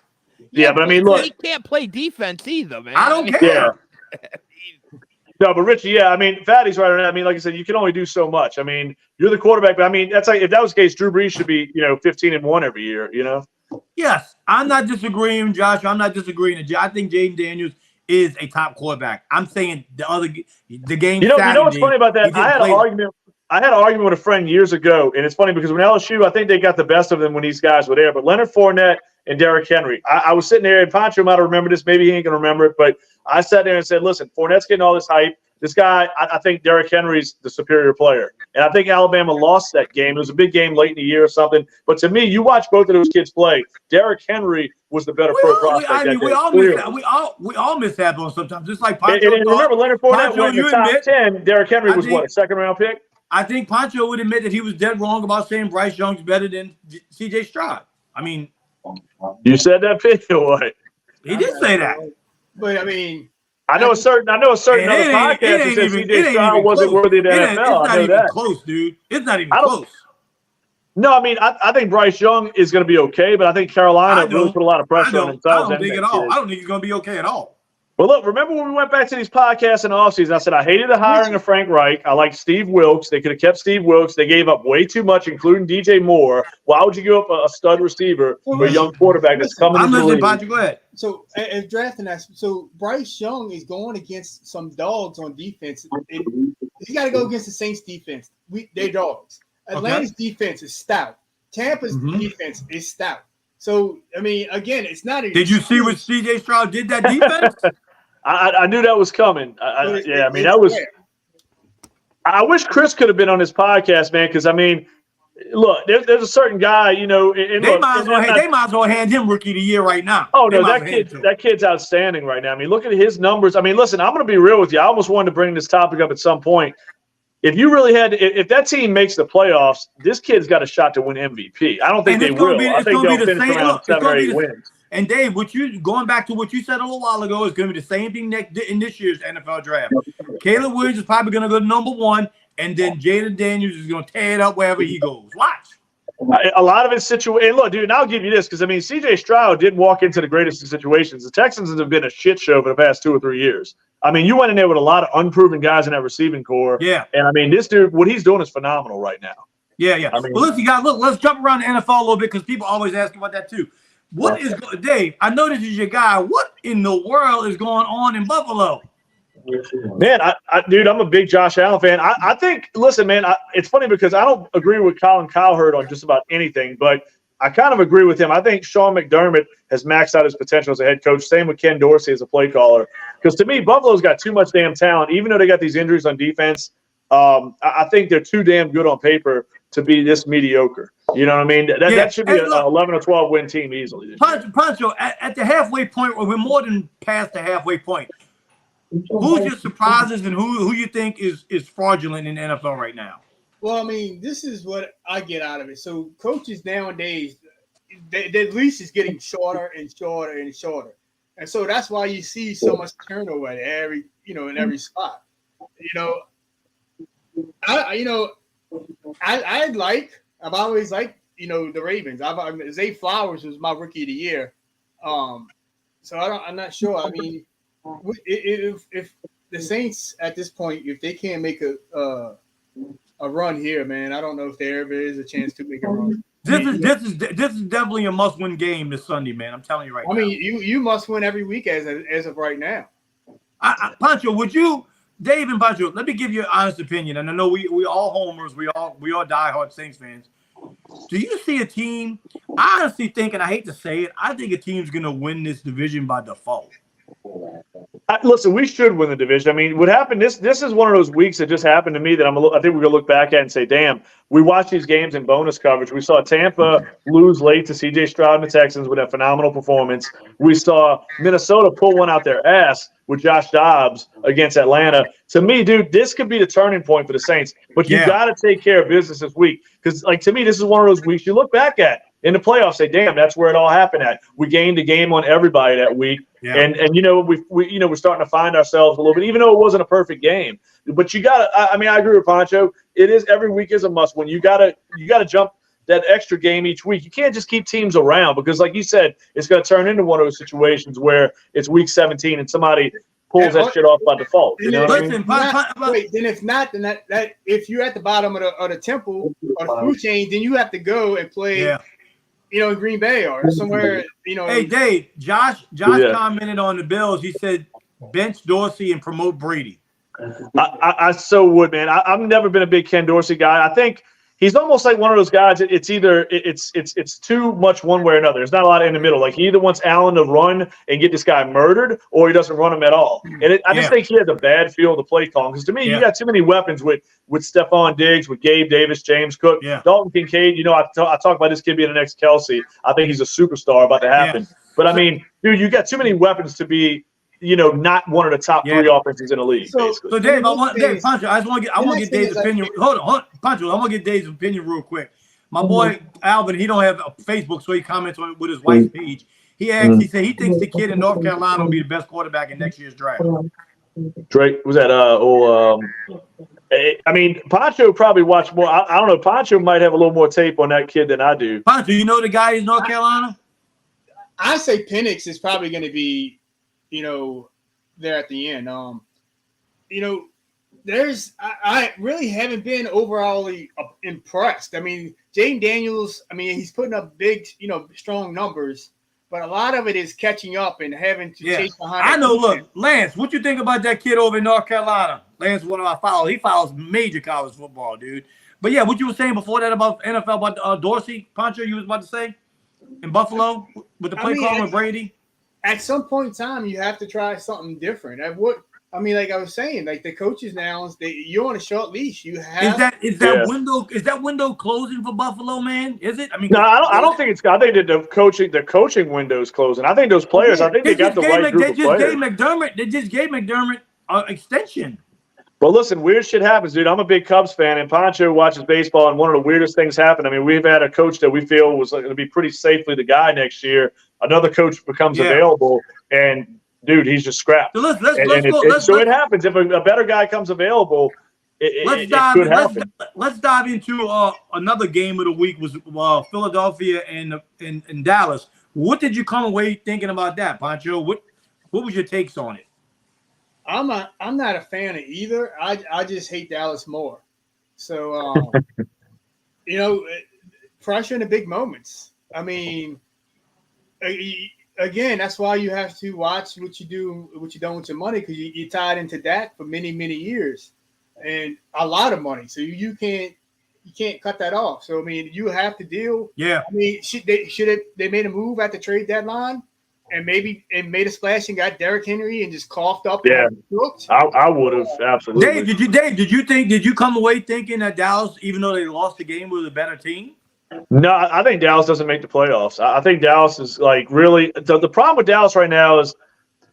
Yeah, but I mean, look. He can't play defense either, man. I don't care. Yeah. No, but Richie, yeah, I mean, Fatty's right on that. I mean, like I said, you can only do so much. I mean, you're the quarterback, but I mean, that's like if that was the case, Drew Brees should be, 15-1 every year, Yes, I'm not disagreeing, Josh. I'm not disagreeing. I think Jaden Daniels is a top quarterback. I'm saying the game. You know what's funny about he that? didn't I had play- an argument with a friend years ago, and it's funny because when LSU, I think they got the best of them when these guys were there. But Leonard Fournette and Derrick Henry, I was sitting there, and Pancho might have remembered this. Maybe he ain't gonna remember it, but I sat there and said, "Listen, Fournette's getting all this hype. This guy, I think Derrick Henry's the superior player." And I think Alabama lost that game. It was a big game late in the year or something. But to me, you watch both of those kids play. Derrick Henry was the better pro prospect. we all miss that one sometimes. Just like Pancho. And remember, Leonard Fournette went in the top 10. Derrick Henry was what, a second-round pick? I think Pancho would admit that he was dead wrong about saying Bryce Young's better than C.J. Stroud. I mean, you said that pick or what? He did say that. But I mean, I know a certain other podcast that says C.J. Stroud wasn't worthy of the NFL. It's not I know even that. close, dude. It's not even close. No, I mean, I think Bryce Young is going to be okay, but I think Carolina really put a lot of pressure on themselves. I don't think at all. I don't think he's going to be okay at all. Well, look, remember when we went back to these podcasts in the offseason, I said I hated the hiring of Frank Reich. I liked Steve Wilkes. They could have kept Steve Wilkes. They gave up way too much, including DJ Moore. Why would you give up a stud receiver for a young quarterback that's coming into the league? Patrick, go ahead. So, as drafting that, so Bryce Young is going against some dogs on defense. He got to go against the Saints defense. They're dogs. Atlanta's defense is stout. Tampa's defense is stout. So, I mean, again, it's not. Did you see what C.J. Stroud did that defense? I knew that was coming. That was. I wish Chris could have been on this podcast, man, because I mean, look, there's a certain guy, they might as well hand him Rookie of the Year right now. Oh no, that kid's outstanding right now. I mean, look at his numbers. I mean, listen, I'm going to be real with you. I almost wanted to bring this topic up at some point. If you really if that team makes the playoffs, this kid's got a shot to win MVP. I don't think they will. I think they'll finish around 7 or 8 wins. And Dave, going back to what you said a little while ago, is going to be the same thing in this year's NFL draft. Caleb Williams is probably going to go to number 1, and then Jaden Daniels is going to tear it up wherever he goes. Watch. A lot of it's situation. Look, dude, and I'll give you this because I mean, C.J. Stroud didn't walk into the greatest of situations. The Texans have been a shit show for the past 2 or 3 years. I mean, you went in there with a lot of unproven guys in that receiving core. Yeah. And I mean, this dude, what he's doing is phenomenal right now. Yeah. I mean, well, listen, guys, let's jump around the NFL a little bit because people always ask about that too. Dave? I know this is your guy. What in the world is going on in Buffalo? Man, dude, I'm a big Josh Allen fan. I think, listen, man, it's funny because I don't agree with Colin Cowherd on just about anything, but I kind of agree with him. I think Sean McDermott has maxed out his potential as a head coach. Same with Ken Dorsey as a play caller. Because to me, Buffalo's got too much damn talent. Even though they got these injuries on defense, I think they're too damn good on paper to be this mediocre. You know what I mean? That should be an 11 or 12 win team easily. Pancho, at the halfway point, or we're more than past the halfway point. Who's your surprises and who you think is fraudulent in the NFL right now? Well, I mean, this is what I get out of it. So coaches nowadays, their leash is getting shorter and shorter and shorter. And so that's why you see so much turnover at in every spot. I've always liked, the Ravens. Zay Flowers was my Rookie of the Year. So I'm not sure. I mean, if the Saints at this point, if they can't make a run here, man, I don't know if there ever is a chance to make a run. This is definitely a must-win game this Sunday, man. I'm telling you right now. I mean, you must win every week as of right now. Pancho, Dave and Pancho, let me give you an honest opinion. And I know we all homers, we all diehard Saints fans. Do you see a team? I honestly think, and I hate to say it, I think a team's going to win this division by default. Listen, we should win the division. I mean, what happened? This is one of those weeks that just happened to me that I think we're gonna look back at and say, "Damn, we watched these games in bonus coverage. We saw Tampa lose late to C.J. Stroud and the Texans with a phenomenal performance. We saw Minnesota pull one out their ass with Josh Dobbs against Atlanta. To me, dude, this could be the turning point for the Saints. But you got to take care of business this week because, like, to me, this is one of those weeks you look back at in the playoffs. Say, damn, that's where it all happened at. We gained a game on everybody that week, and we're starting to find ourselves a little bit, even though it wasn't a perfect game. But you got to. I mean, I agree with Pancho. It is every week is a must win. You got to jump that extra game each week. You can't just keep teams around because, like you said, it's going to turn into one of those situations where it's week 17 and somebody pulls that shit off by default. You know what I mean? Then if not, then that if you're at the bottom of the temple or the food chain, then you have to go and play. In Green Bay or somewhere. Hey, Dave, Josh commented on the Bills. He said bench Dorsey and promote Brady. I so would, man. I've never been a big Ken Dorsey guy. I think he's almost like one of those guys. It's either it's too much one way or another. There's not a lot in the middle. Like he either wants Allen to run and get this guy murdered, or he doesn't run him at all. And I just think he has a bad feel of the play calling. Because to me, you got too many weapons with Stephon Diggs, with Gabe Davis, James Cook, Dalton Kincaid. I talk about this kid being the next Kelsey. I think he's a superstar about to happen. But I mean, dude, you got too many weapons to be. Not one of the top three offenses in the league. So Dave, Pancho, I want to get Dave's opinion. Hold on, Pancho, I want to get Dave's opinion real quick. My boy Alvin, he don't have a Facebook, so he comments on it with his wife's page. He asked, he said he thinks the kid in North Carolina will be the best quarterback in next year's draft. Drake, was that? I mean, Pancho probably watched more. I don't know. Pancho might have a little more tape on that kid than I do. Pancho, you know the guy in North Carolina? I say Penix is probably going to be. There at the end. I really haven't been overall impressed. I mean, Jaden Daniels, he's putting up big, strong numbers, but a lot of it is catching up and having to chase behind. I know. Look, Lance, what you think about that kid over in North Carolina? Lance, one of our followers. He follows major college football, dude. But yeah, what you were saying before that about NFL, about Dorsey, Pancho, you was about to say in Buffalo with the play call with Brady. At some point in time, you have to try something different. Like I was saying, like the coaches now, you're on a short leash. You have is that window closing for Buffalo, man? Is it? No, I don't think it's. I think that the coaching window is closing. I think those players. I think they got the right group of players. They just gave McDermott an extension. But listen, weird shit happens, dude. I'm a big Cubs fan, and Pancho watches baseball, and one of the weirdest things happened. I mean, we've had a coach that we feel was going to be pretty safely the guy next year. Another coach becomes available, and dude, he's just scrapped. So it happens if a better guy comes available. It could happen. Let's dive into another game of the week was Philadelphia and Dallas. What did you come away thinking about that, Pancho? What was your takes on it? I'm not a fan of either. I just hate Dallas more. So pressure in the big moments. I mean, again, that's why you have to watch what you do, what you don't with your money, because you tied into that for many, many years and a lot of money. So you can't cut that off. So I mean, you have to deal. Yeah. I mean, they made a move at the trade deadline and maybe made a splash and got Derrick Henry and just coughed up. Yeah, I would have absolutely. Dave, did you come away thinking that Dallas, even though they lost the game, was a better team? No, I think Dallas doesn't make the playoffs. I think Dallas is like really the problem with Dallas right now is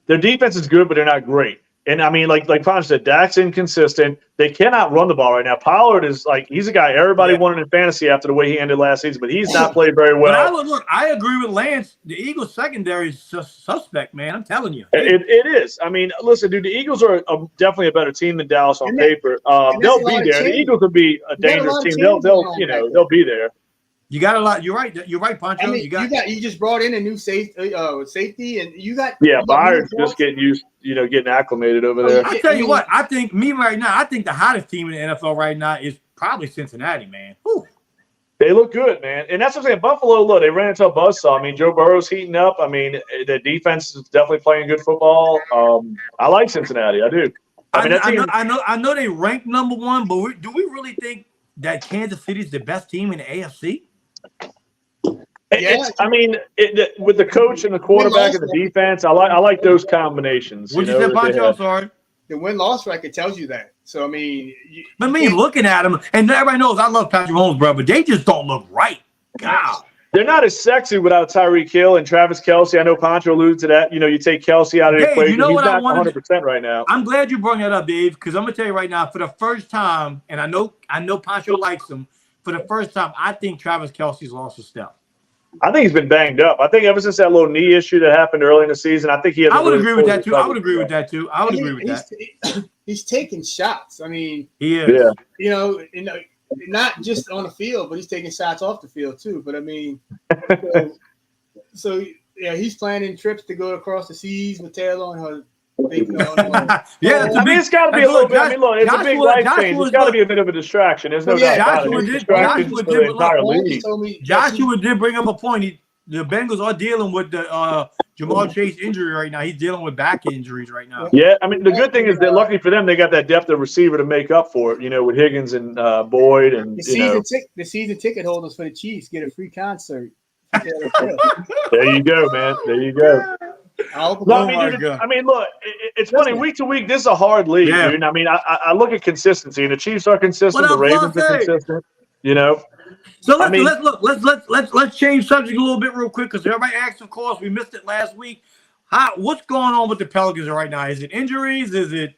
their defense is good, but they're not great. And I mean, like Ponch said, Dak's inconsistent. They cannot run the ball right now. Pollard is he's a guy everybody wanted in fantasy after the way he ended last season, but he's not played very well. But I agree with Lance. The Eagles secondary is suspect, man. I'm telling you. It is. I mean, listen, dude, the Eagles are definitely a better team than Dallas on paper. They'll be there. The Eagles will be a dangerous team. They'll be there. You got a lot. You're right, Pancho. I mean, you just brought in a new safety, and you got Byard's just getting acclimated over there. I tell you what, I think the hottest team in the NFL right now is probably Cincinnati, man. Whew. They look good, man, and that's what I'm saying. Buffalo, look, they ran into a buzzsaw. I mean, Joe Burrow's heating up. I mean, the defense is definitely playing good football. I like Cincinnati. I do. I know they rank number one, but do we really think that Kansas City is the best team in the AFC? With the coach and the quarterback and the defense, I like those combinations. What'd you say, Pancho? I'm sorry. The win-loss record tells you that. So, I mean, looking at them, and everybody knows I love Patrick Mahomes, bro, but they just don't look right. God. They're not as sexy without Tyreek Hill and Travis Kelce. I know Pancho alluded to that. You take Kelce out of the equation. You know He's what not I wanted 100% right now. I'm glad you brought that up, Dave, because I'm going to tell you right now, for the first time, and I know Pancho likes him, for the first time, I think Travis Kelce's lost a step. I think he's been banged up. I think ever since that little knee issue that happened early in the season, I think he. I would agree with that too. I would agree with that. He's taking shots. I mean, he is. Yeah. Not just on the field, but he's taking shots off the field too. But I mean, so he's planning trips to go across the seas with Taylor and her. It's got to be a little bit. It's a big life change. It's got to be a bit of a distraction. There's no doubt about it. Joshua did bring up a point. The Bengals are dealing with the Jamar Chase injury right now. He's dealing with back injuries right now. Yeah, the good thing is that luckily for them, they got that depth of receiver to make up for it. With Higgins and Boyd and the season ticket holders for the Chiefs get a free concert. There you go, man. There you go. Look, it's funny. Week to week, this is a hard league, dude. I look at consistency, and the Chiefs are consistent. The Ravens are consistent. So let's change subject a little bit real quick because everybody asked, of course, we missed it last week. What's going on with the Pelicans right now? Is it injuries? Is it?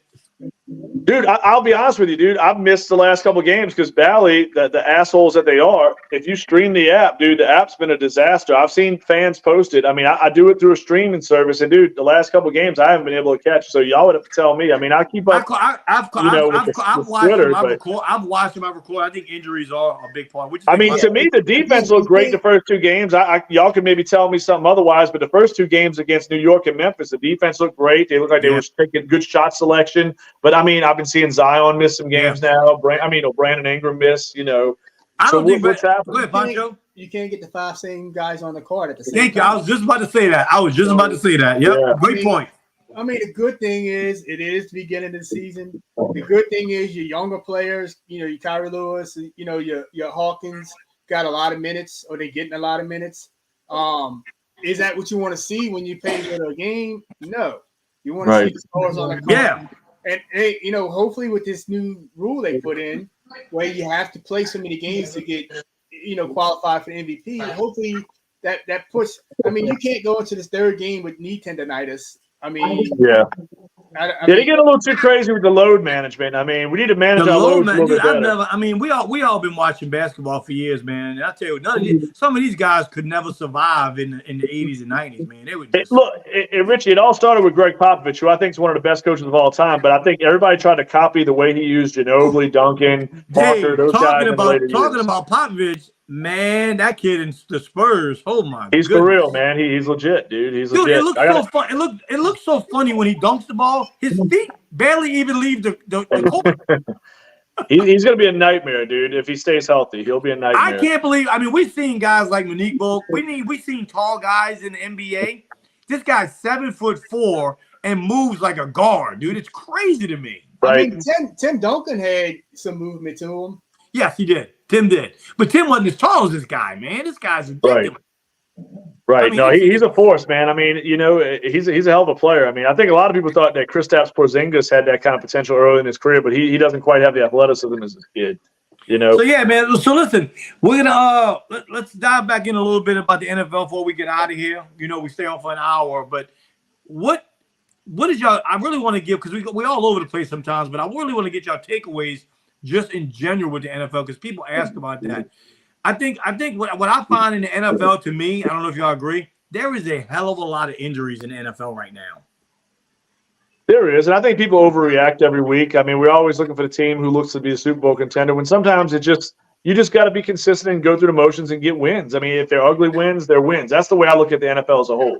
Dude, I'll be honest with you, dude. I've missed the last couple of games because Bally, the assholes that they are, if you stream the app, dude, the app's been a disaster. I've seen fans post it. I do it through a streaming service, and dude, the last couple of games I haven't been able to catch. So y'all would have to tell me. I keep up. I've watched them. I record. I think injuries are a big part. To me, the defense looked great the first two games. Y'all can maybe tell me something otherwise, but the first two games against New York and Memphis, the defense looked great. They looked like they were taking good shot selection. But I've been seeing Zion miss some games now. Brandon Ingram miss. I don't think what's happening. Go ahead, Pancho. You can't get the 5 same guys on the court at the same Thank time. you. I was just about to say that. Yep. Yeah. Great point. The good thing is it is the beginning of the season. The good thing is your younger players, your Kyrie Lewis, your Hawkins got a lot of minutes, or they're getting a lot of minutes. Is that what you want to see when you play for a game? No. You want to see the scores on the court. Yeah. And hopefully with this new rule they put in, where you have to play so many games to get, qualified for MVP. Hopefully that puts. You can't go into this third game with knee tendonitis. They get a little too crazy with the load management. We need to manage our loads a little bit better. We all been watching basketball for years, man. And I tell you, some of these guys could never survive in the 80s and 90s, man. They would just... Richie, it all started with Greg Popovich, who I think is one of the best coaches of all time. But I think everybody tried to copy the way he used Ginobili, Duncan, Parker, those guys. Talking about Popovich. Man, that kid in the Spurs. Oh my! He's for real, man. He's legit, dude. He's legit. It looks so fun. It looks so funny when he dunks the ball. His feet barely even leave the court. He's going to be a nightmare, dude. If he stays healthy, he'll be a nightmare. I can't believe. We've seen guys like Monique Bolt. We've seen tall guys in the NBA. This guy's 7'4" and moves like a guard, dude. It's crazy to me. Right. Tim Duncan had some movement to him. Yes, he did. Tim did. But Tim wasn't as tall as this guy, man. This guy's ridiculous. Right. He's a force, man. He's a hell of a player. I think a lot of people thought that Kristaps Porzingis had that kind of potential early in his career, but he doesn't quite have the athleticism as a kid. So yeah, man. So listen, we're gonna let's dive back in a little bit about the NFL before we get out of here. We stay on for an hour, but what is y'all? I really want to give, because we all over the place sometimes, but I really want to get y'all takeaways just in general with the NFL, because people ask about that. I think what I find in the NFL, to me, I don't know if y'all agree, there is a hell of a lot of injuries in the NFL right now. There is, and I think people overreact every week. We're always looking for the team who looks to be a Super Bowl contender, when sometimes you just got to be consistent and go through the motions and get wins. If they're ugly wins, they're wins. That's the way I look at the NFL as a whole.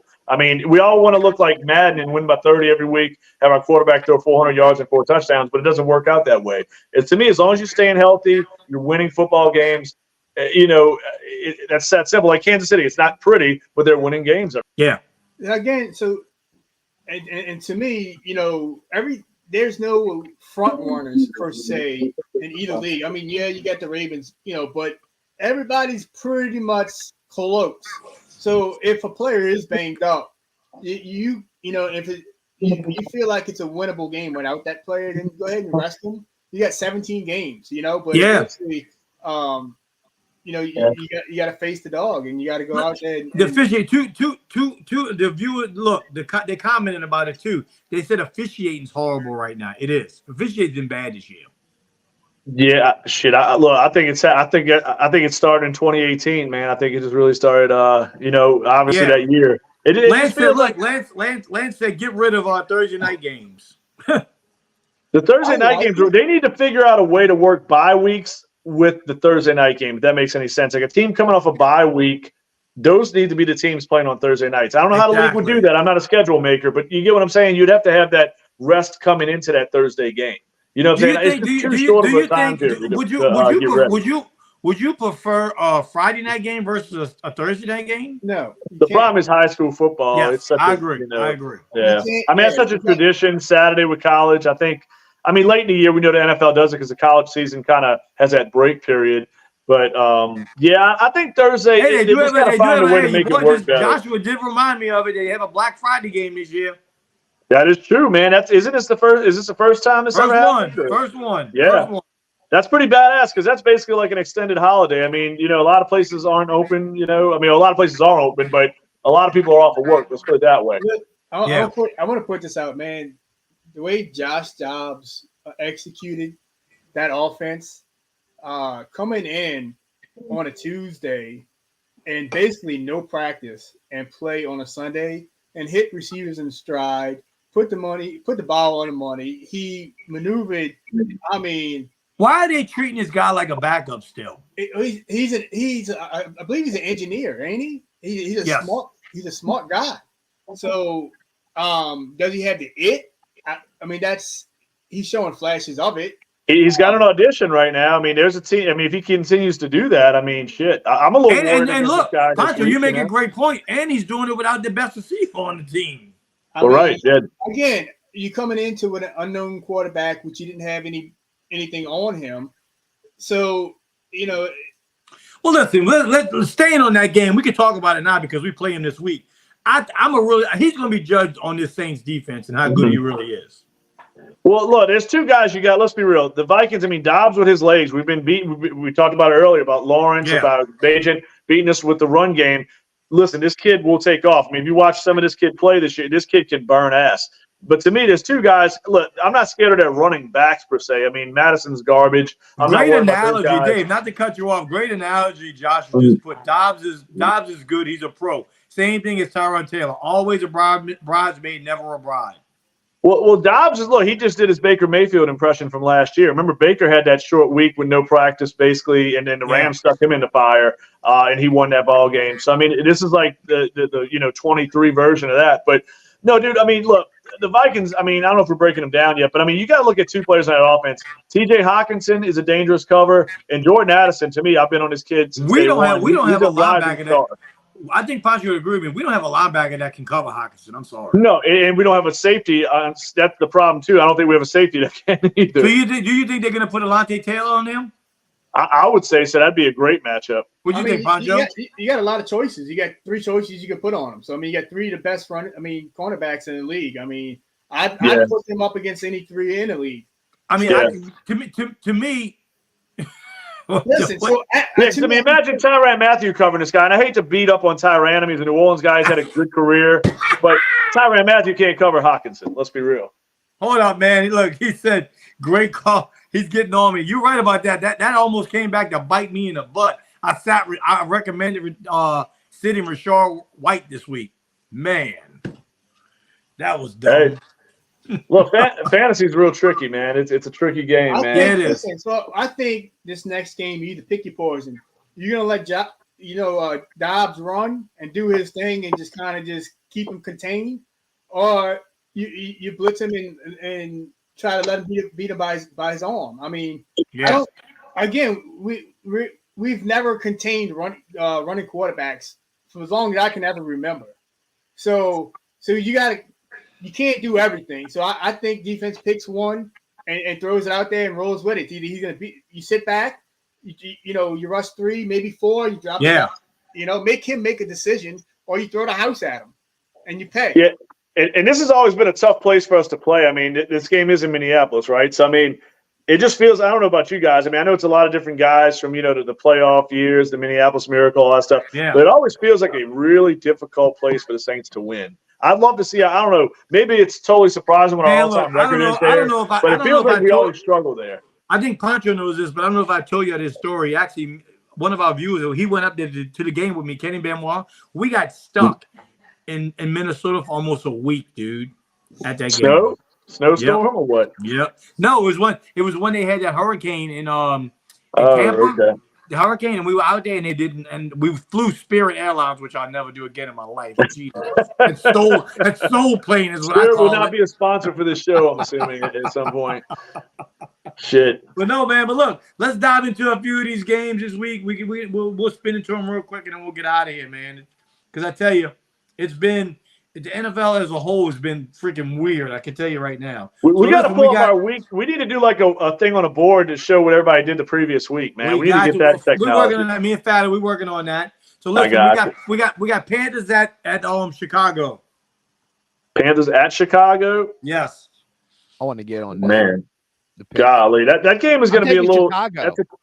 We all want to look like Madden and win by 30 every week, have our quarterback throw 400 yards and 4 touchdowns, but it doesn't work out that way. To me, as long as you're staying healthy, you're winning football games, that's that simple. Like Kansas City, it's not pretty, but they're winning games. Yeah. Again, so and to me, there's no front runners per se in either league. You got the Ravens, but everybody's pretty much close. So if a player is banged up, you know, if you feel like it's a winnable game without that player, then go ahead and rest them. You got 17 games, you know, but eventually, you know, you got to face the dog, and you got to go out there. The officiating, the viewers, look, they commented about it too. They said officiating's horrible right now. It is. Officiating's been bad this year. Yeah, shit. I think it started in 2018, man. I think it just really started. You know, obviously that year. Lance said, "Look, Lance said, get rid of our Thursday night games." The Thursday night games, they need to figure out a way to work bye weeks with the Thursday night game, if that makes any sense. Like a team coming off a bye week, those need to be the teams playing on Thursday nights. I don't know how the league would do that. I'm not a schedule maker, but you get what I'm saying? You'd have to have that rest coming into that Thursday game. You know what I'm saying? It's too short of a time period. Would you prefer a Friday night game versus a Thursday night game? No. The problem is high school football. Yes, it's such I agree. You know, I agree. Yeah. I mean, it's such a tradition, Saturday with college. I mean, late in the year, we know the NFL does it because the college season kind of has that break period. But, yeah, I think Thursday, they just got to find a way to make it work better. Joshua did remind me of it. They have a Black Friday game this year. That is true, man. Is this the first time this ever happened? First one. Yeah. First one. That's pretty badass because that's basically like an extended holiday. I mean, you know, a lot of places aren't open, you know. I mean, a lot of places are open, but a lot of people are off of work. Let's put it that way. I want to put this out, man. The way Josh Dobbs executed that offense, coming in on a Tuesday and basically no practice and play on a Sunday and hit receivers in stride, put the ball on the money. He maneuvered. I mean, why are they treating this guy like a backup still? I believe he's an engineer, ain't he? He's a smart guy. So, does he have the it? I mean, he's showing flashes of it. He's got an audition right now. I mean, there's a team. I mean, if he continues to do that, I mean, shit. I'm a little worried. And look, Pancho, you make a great point. And he's doing it without the best receiver on the team. Right. Yeah. Again, you're coming into an unknown quarterback, which you didn't have anything on him. So, you know. Well, listen, let's staying on that game. We can talk about it now because we play him this week. He's going to be judged on this Saints defense and how good he really is. Well, look, there's two guys you got. Let's be real. The Vikings, I mean, Dobbs with his legs. We've been beaten. We talked about it earlier about Lawrence, about Bajan beating us with the run game. Listen, this kid will take off. I mean, if you watch some of this kid play this year, this kid can burn ass. But to me, there's two guys. Look, I'm not scared of their running backs per se. I mean, Madison's garbage. Great analogy, Dave. Not to cut you off. Great analogy, Josh. You just put Dobbs is good. He's a pro. Same thing as Tyrod Taylor. Always a bridesmaid, never a bride. Well, Dobbs is he just did his Baker Mayfield impression from last year. Remember, Baker had that short week with no practice, basically, and then the Rams stuck him in the fire, and he won that ball game. So I mean, this is like the 23 version of that. But no, dude. I mean, look, the Vikings. I mean, I don't know if we're breaking them down yet, but I mean, you got to look at two players on that offense. T.J. Hawkinson is a dangerous cover, and Jordan Addison. To me, I've been on his kid since we don't have a linebacker that. I think Pancho would agree with me. We don't have a linebacker that can cover Hawkinson. I'm sorry. No, and we don't have a safety. That's the problem too. I don't think we have a safety that can either. So do you think they're going to put Alante Taylor on them? I would say so. That'd be a great matchup. What do you think, Pancho? You got a lot of choices. You got three choices you can put on them. So I mean, you got three of the best cornerbacks in the league. I mean, I'd put them up against any three in the league. I mean, to me. Listen, I mean, imagine Tyrann Mathieu covering this guy. And I hate to beat up on Tyrann. I mean, he's a New Orleans guy. He's had a good career. But Tyrann Mathieu can't cover Hawkinson. Let's be real. Hold up, man. Look, he said, great call. He's getting on me. You're right about that. That almost came back to bite me in the butt. I recommended sitting Rashard White this week. Man, that was dumb. Hey. Look, fantasy's real tricky, man. It's a tricky game, man. It is. Listen, so I think this next game, you either pick your poison. You're gonna let Dobbs run and do his thing and just kind of just keep him contained, or you blitz him and try to let him beat him by his arm. I mean, we've never contained running quarterbacks for as long as I can ever remember. So you can't do everything. So I think defense picks one and throws it out there and rolls with it. Either he's going to you sit back, you rush three, maybe four, you drop it down. make him make a decision, or you throw the house at him, and you pay. Yeah, and this has always been a tough place for us to play. I mean, this game is in Minneapolis, right? So, I mean, it just feels – I don't know about you guys. I mean, I know it's a lot of different guys from, the playoff years, the Minneapolis Miracle, all that stuff. Yeah. But it always feels like a really difficult place for the Saints to win. I'd love to see – I don't know. Maybe it's totally surprising what our all-time record is there. I don't know if but it feels like we always struggle there. I think Pancho knows this, but I don't know if I told you this story. Actually, one of our viewers, he went up there to the game with me, Kenny Benoit. We got stuck in Minnesota for almost a week, dude, at that game. Snowstorm or what? Yep. No, it was when they had that hurricane in Tampa. Okay. The hurricane, and we were out there, and we flew Spirit Airlines, which I'll never do again in my life. Jesus. That soul plane is what Spirit I call will not it. be a sponsor for this show, I'm assuming, at some point. Shit. But no, man. But look, let's dive into a few of these games this week. We'll spin into them real quick, and then we'll get out of here, man. Because I tell you, the NFL as a whole has been freaking weird. I can tell you right now. We got to pull up our week. We need to do like a thing on a board to show what everybody did the previous week, man. We need to get that technology. We're working on that. Me and Fatty, we're working on that. So listen, we got Panthers at Chicago. Panthers at Chicago. Yes. I want to get on that. Man. Golly, that game is going to be a little.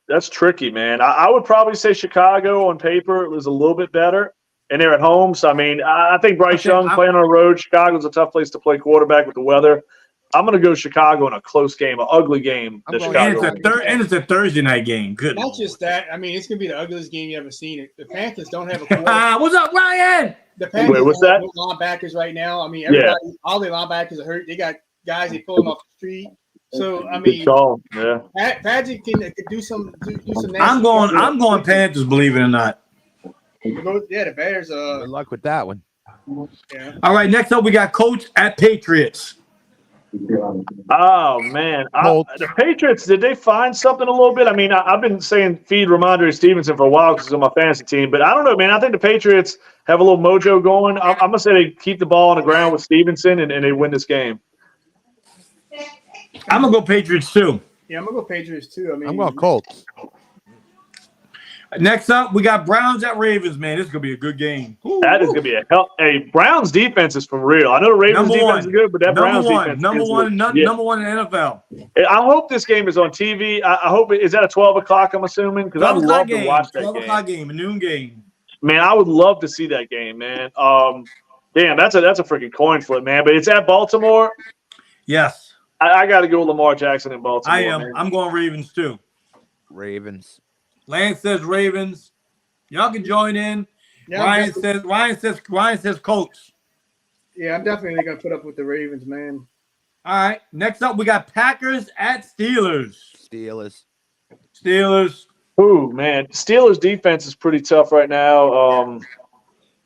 That's tricky, man. I would probably say Chicago on paper is a little bit better. And they're at home. So, I mean, I think Bryce Young playing on the road. Chicago's a tough place to play quarterback with the weather. I'm going to go Chicago in a close game, an ugly game. And it's a Thursday night game. Good. Not just that. I mean, it's going to be the ugliest game you ever seen. The Panthers don't have a quarterback. What's up, Ryan? The Panthers Wait, what's that? No linebackers right now. I mean, everybody, all their linebackers are hurt. They got guys they pull them off the street. So I mean, Patrick can do some. I'm going Panthers. Believe it or not. Yeah, the Bears. Good luck with that one. Yeah. All right, next up we got Colts at Patriots. Oh man, the Patriots, did they find something a little bit? I mean, I've been saying feed Ramondre Stevenson for a while because he's on my fantasy team, but I don't know, man. I think the Patriots have a little mojo going. I'm gonna say they keep the ball on the ground with Stevenson and they win this game. I'm gonna go Patriots too. Yeah, I'm gonna go Patriots too. I mean, I'm going Colts. Next up, we got Browns at Ravens, man. This is going to be a good game. That is going to be a hell. Hey, Browns defense is for real. I know the Ravens defense is good, but that Browns defense number one in the NFL. I hope this game is on TV. I hope is that at 12 o'clock, I'm assuming? Because I'd love to watch that 12 o'clock game, a noon game. Man, I would love to see that game, man. Damn, that's a freaking coin flip, man. But it's at Baltimore. Yes. I got to go with Lamar Jackson in Baltimore. I am. Man. I'm going Ravens too. Ravens. Lance says Ravens. Y'all can join in. Yeah, Ryan says Colts. Yeah, I'm definitely gonna put up with the Ravens, man. All right. Next up, we got Packers at Steelers. Steelers. Ooh, man. Steelers defense is pretty tough right now.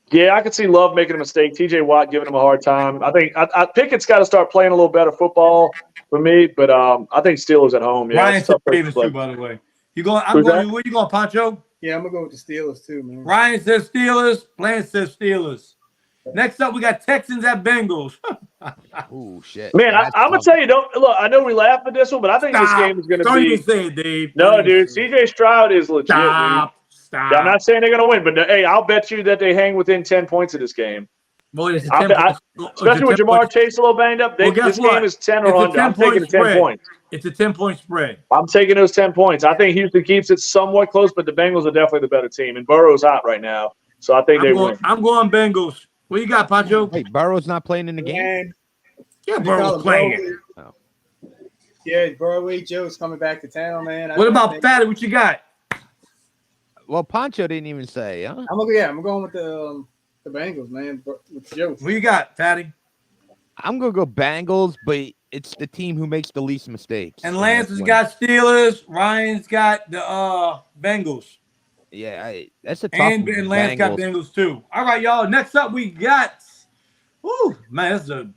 Yeah, I could see Love making a mistake. TJ Watt giving him a hard time. I think Pickett's got to start playing a little better football for me, but I think Steelers at home. Yeah, Ryan said Ravens too, by the way. Where you going, Pancho? Yeah, I'm gonna go with the Steelers too, man. Ryan says Steelers. Lance says Steelers. Next up, we got Texans at Bengals. Oh shit, man! I'm gonna tell you, look. I know we laugh at this one, but I think this game is gonna be. Don't even say it, Dave. No, dude. CJ Stroud is legit, dude. Stop. I'm not saying they're gonna win, but hey, I'll bet you that they hang within 10 points of this game. Well, especially with Jamar Chase a little banged up. This game is 10 or under. I'm taking the 10 points. It's a 10-point spread. I'm taking those 10 points. I think Houston keeps it somewhat close, but the Bengals are definitely the better team, and Burrow's hot right now, so I think they win. I'm going Bengals. What you got, Pancho? Hey, Burrow's not playing in the game. Yeah, Burrow's playing. Oh. Yeah, Burrow Joe's coming back to town, man. What about Fatty? What you got? Well, Pancho didn't even say, huh? I'm going with the Bengals, man. With Joe. What you got, Fatty? I'm gonna go Bengals, but it's the team who makes the least mistakes. And Lance has got Steelers. Ryan's got the Bengals. Yeah, that's a tough one. And Lance got Bengals too. All right, y'all. Next up, we got. Man,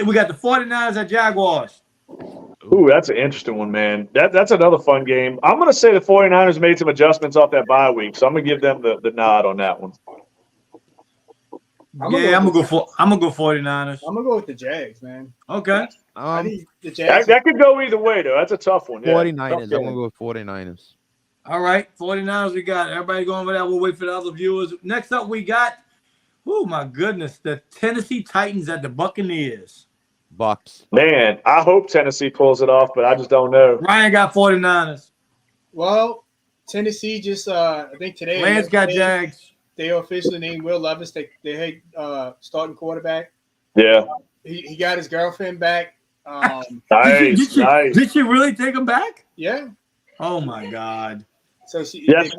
we got the 49ers at Jaguars. Ooh, that's an interesting one, man. That's another fun game. I'm going to say the 49ers made some adjustments off that bye week, so I'm going to give them the nod on that one. I'm gonna go 49ers. I'm gonna go with the Jags, man. Okay. I think the Jags. That could go either way, though. That's a tough one. 49ers. I'm gonna go with 49ers. All right, 49ers we got. Everybody going over that. We'll wait for the other viewers. Next up we got, oh my goodness, the Tennessee Titans at the Buccaneers. Bucks. Man, I hope Tennessee pulls it off, but I just don't know. Ryan got 49ers. Well, Tennessee just I think today. Lance got Jags. They officially named Will Levis their head starting quarterback. Yeah. He got his girlfriend back. Nice. Did she really take him back? Yeah. Oh my God. So she. Yes,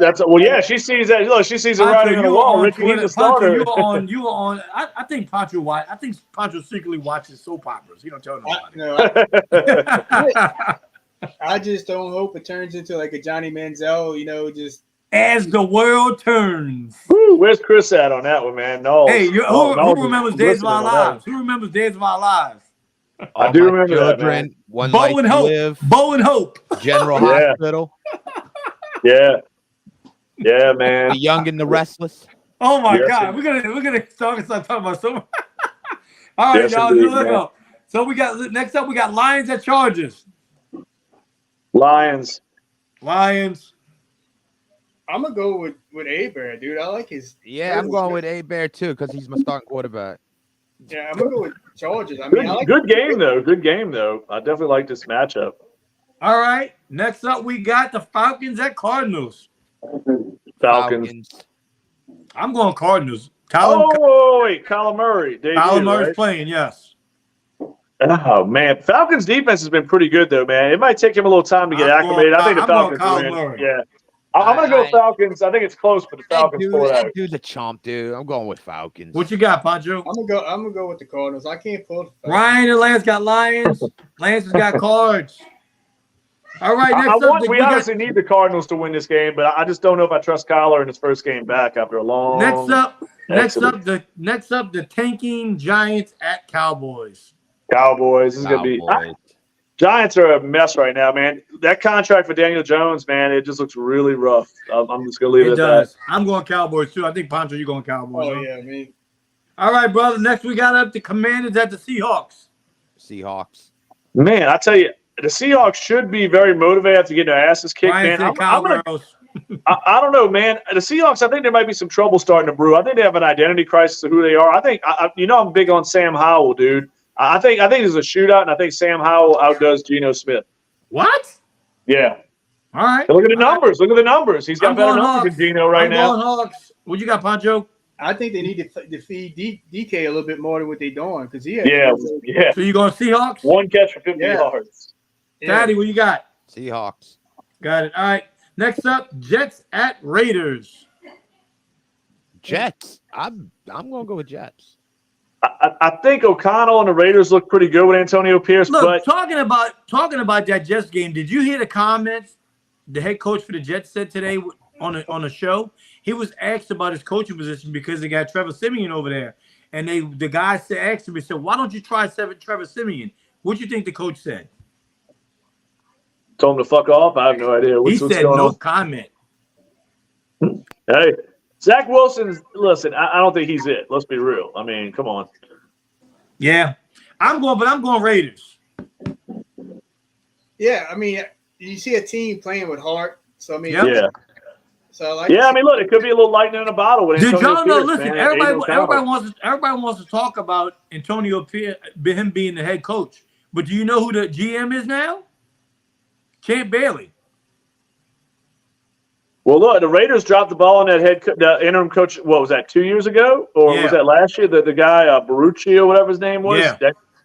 she sees that. Look, she sees it Pancho, writing on the wall. Ricky, he's a starter. You were on. I think Pancho secretly watches soap operas. He don't tell nobody. I just don't hope it turns into like a Johnny Manziel. Just as the world turns. Woo, where's Chris at on that one, man? No. Hey, who remembers Days of Our Lives? Who remembers Days of Our Lives? I do remember that, man. One Bo Life and to Hope. Live. Bo and Hope. General Hospital. Yeah, man. The Young and the Restless. Oh my God, we're gonna start talking about so. All right, y'all. Let's go. So next up we got Lions at Chargers. Lions. I'm gonna go with A-Bear, dude. I like his. Yeah, I'm going with A-Bear too because he's my starting quarterback. Yeah, I'm gonna go with Chargers. I mean, I like good game though. I definitely like this matchup. All right. Next up, we got the Falcons at Cardinals. Falcons. I'm going Cardinals. Wait, Kyler Murray. Kyler Murray's playing, yes. Oh man, Falcons defense has been pretty good though, man. It might take him a little time to get acclimated. I think the Falcons win. Yeah. I'm gonna go Falcons. I think it's close, but the Falcons pull it out. Dude's a chomp, dude. I'm going with Falcons. What you got, Pancho? I'm gonna go with the Cardinals. I can't pull. Ryan and Lance got Lions. Lance has got Cards. All right, next up, we obviously need the Cardinals to win this game, but I just don't know if I trust Kyler in his first game back after a long. Next up, the tanking Giants at Cowboys. Cowboys. This is gonna be. Giants are a mess right now, man. That contract for Daniel Jones, man, it just looks really rough. I'm just gonna leave it at that. I'm going Cowboys too. I think Pancho, you're going Cowboys. Oh yeah, me. All right, brother. Next, we got up the Commanders at the Seahawks. Man, I tell you, the Seahawks should be very motivated after getting their asses kicked, man. I don't know, man. The Seahawks, I think there might be some trouble starting to brew. I think they have an identity crisis of who they are. I think, I'm big on Sam Howell, dude. I think there's a shootout, and I think Sam Howell outdoes Geno Smith. What? Yeah. All right. Look at the numbers. Look at the numbers. He's got better numbers than Geno right now. I'm going Hawks. What you got, Pancho? I think they need to feed DK a little bit more than what they're doing because he. Yeah. So you going Seahawks? One catch for 50 yards. Daddy, what you got? Seahawks. Got it. All right. Next up, Jets at Raiders. Jets. I'm gonna go with Jets. I think O'Connell and the Raiders look pretty good with Antonio Pierce. Look, but talking about that Jets game, did you hear the comments the head coach for the Jets said today on a show? He was asked about his coaching position because they got Trevor Siemian over there, and the guy asked him, he said, "Why don't you try Trevor Siemian?" What do you think the coach said? Told him to fuck off. I have no idea. He said no comment. Hey. Zach Wilson, listen, I don't think he's it. Let's be real. I mean, come on. Yeah. I'm going Raiders. Yeah, I mean, you see a team playing with heart. So, I mean, yeah. So, I mean, look, it could be a little lightning in a bottle with Antonio Pierce. No, listen, everybody wants to talk about Antonio Pierce, him being the head coach. But do you know who the GM is now? Champ Bailey. Well, look, the Raiders dropped the ball on the interim coach. What was that, 2 years ago, or was that last year? The guy Barucci or whatever his name was. Yeah.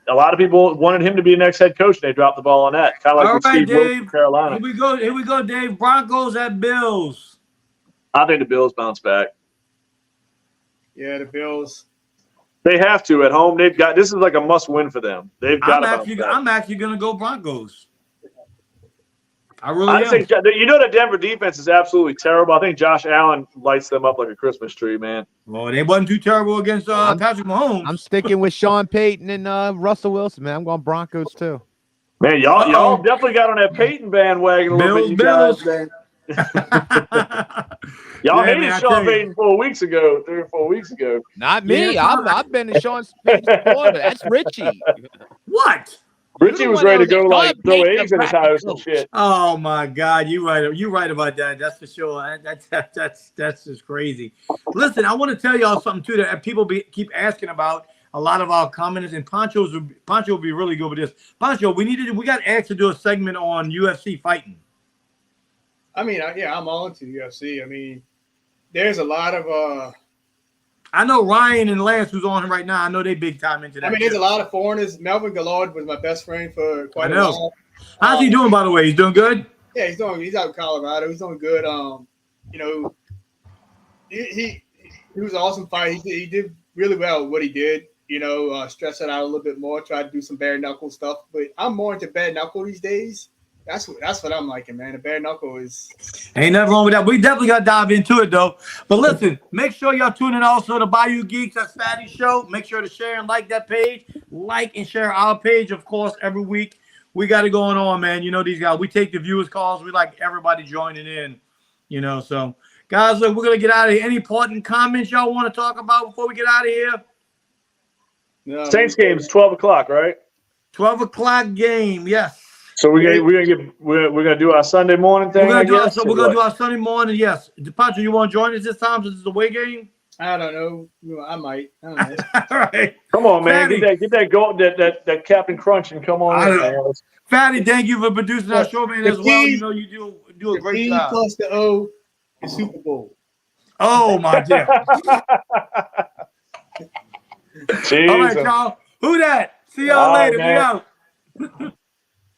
A lot of people wanted him to be the next head coach, and they dropped the ball on that. Kind of like with Steve Wilkes from Carolina. Here we go, Dave. Broncos at Bills. I think the Bills bounce back. Yeah, the Bills. They have to at home. This is like a must-win for them. They've got to bounce back. I'm actually going to go Broncos. I really am. Think, the Denver defense is absolutely terrible. I think Josh Allen lights them up like a Christmas tree, man. Well, they wasn't too terrible against Patrick Mahomes. I'm sticking with Sean Payton and Russell Wilson, man. I'm going Broncos too. Man, y'all definitely got on that Payton bandwagon a little bit. Bills. Y'all hated Sean Payton 4 weeks ago, 3 or 4 weeks ago. Not me. I've been in Sean Payton's supporter. That's Richie. What? Richie was ready to go like throw eggs in his house and shit. Oh my God, you're right. You're right about that. That's for sure. That's just crazy. Listen, I want to tell y'all something too that people keep asking about. A lot of our commenters and Pancho will be really good with this. Pancho, we got asked to do a segment on UFC fighting. I mean, I'm on to UFC. I mean, there's a lot of I know Ryan and Lance, who's on right now. I know they big time into that. I mean, there's a lot of foreigners. Melvin Gallard was my best friend for quite a while. How's he doing, by the way? He's doing good? Yeah, he's out in Colorado. He's doing good. You know, he was an awesome fight. He did really well with what he did. You know, stress it out a little bit more, try to do some bare knuckle stuff. But I'm more into bare knuckle these days. That's what I'm liking, man. The bare knuckle is ain't nothing wrong with that. We definitely got to dive into it, though. But listen, make sure y'all tune in also to Bayou Geeks. That's Fatty Show. Make sure to share and like that page. Like and share our page, of course, every week. We got it going on, man. You know these guys. We take the viewers' calls. We like everybody joining in, you know. So, guys, look, we're going to get out of here. Any important comments y'all want to talk about before we get out of here? no, Saints game is 12 o'clock, right? 12 o'clock game, yes. So we're gonna do our Sunday morning thing. We're gonna do our Sunday morning. Yes, Pancho, you want to join us this time since it's the away game? I don't know. I might. I don't know. All right. Come on, man. Fatty. Get that go that Captain Crunch and come on in, man. Fatty, thank you for producing our show, man, as well. You know you do a great job. Plus the O is Super Bowl. Oh my dear. Jeez. All right, y'all. Who that? See y'all later. Man. We out.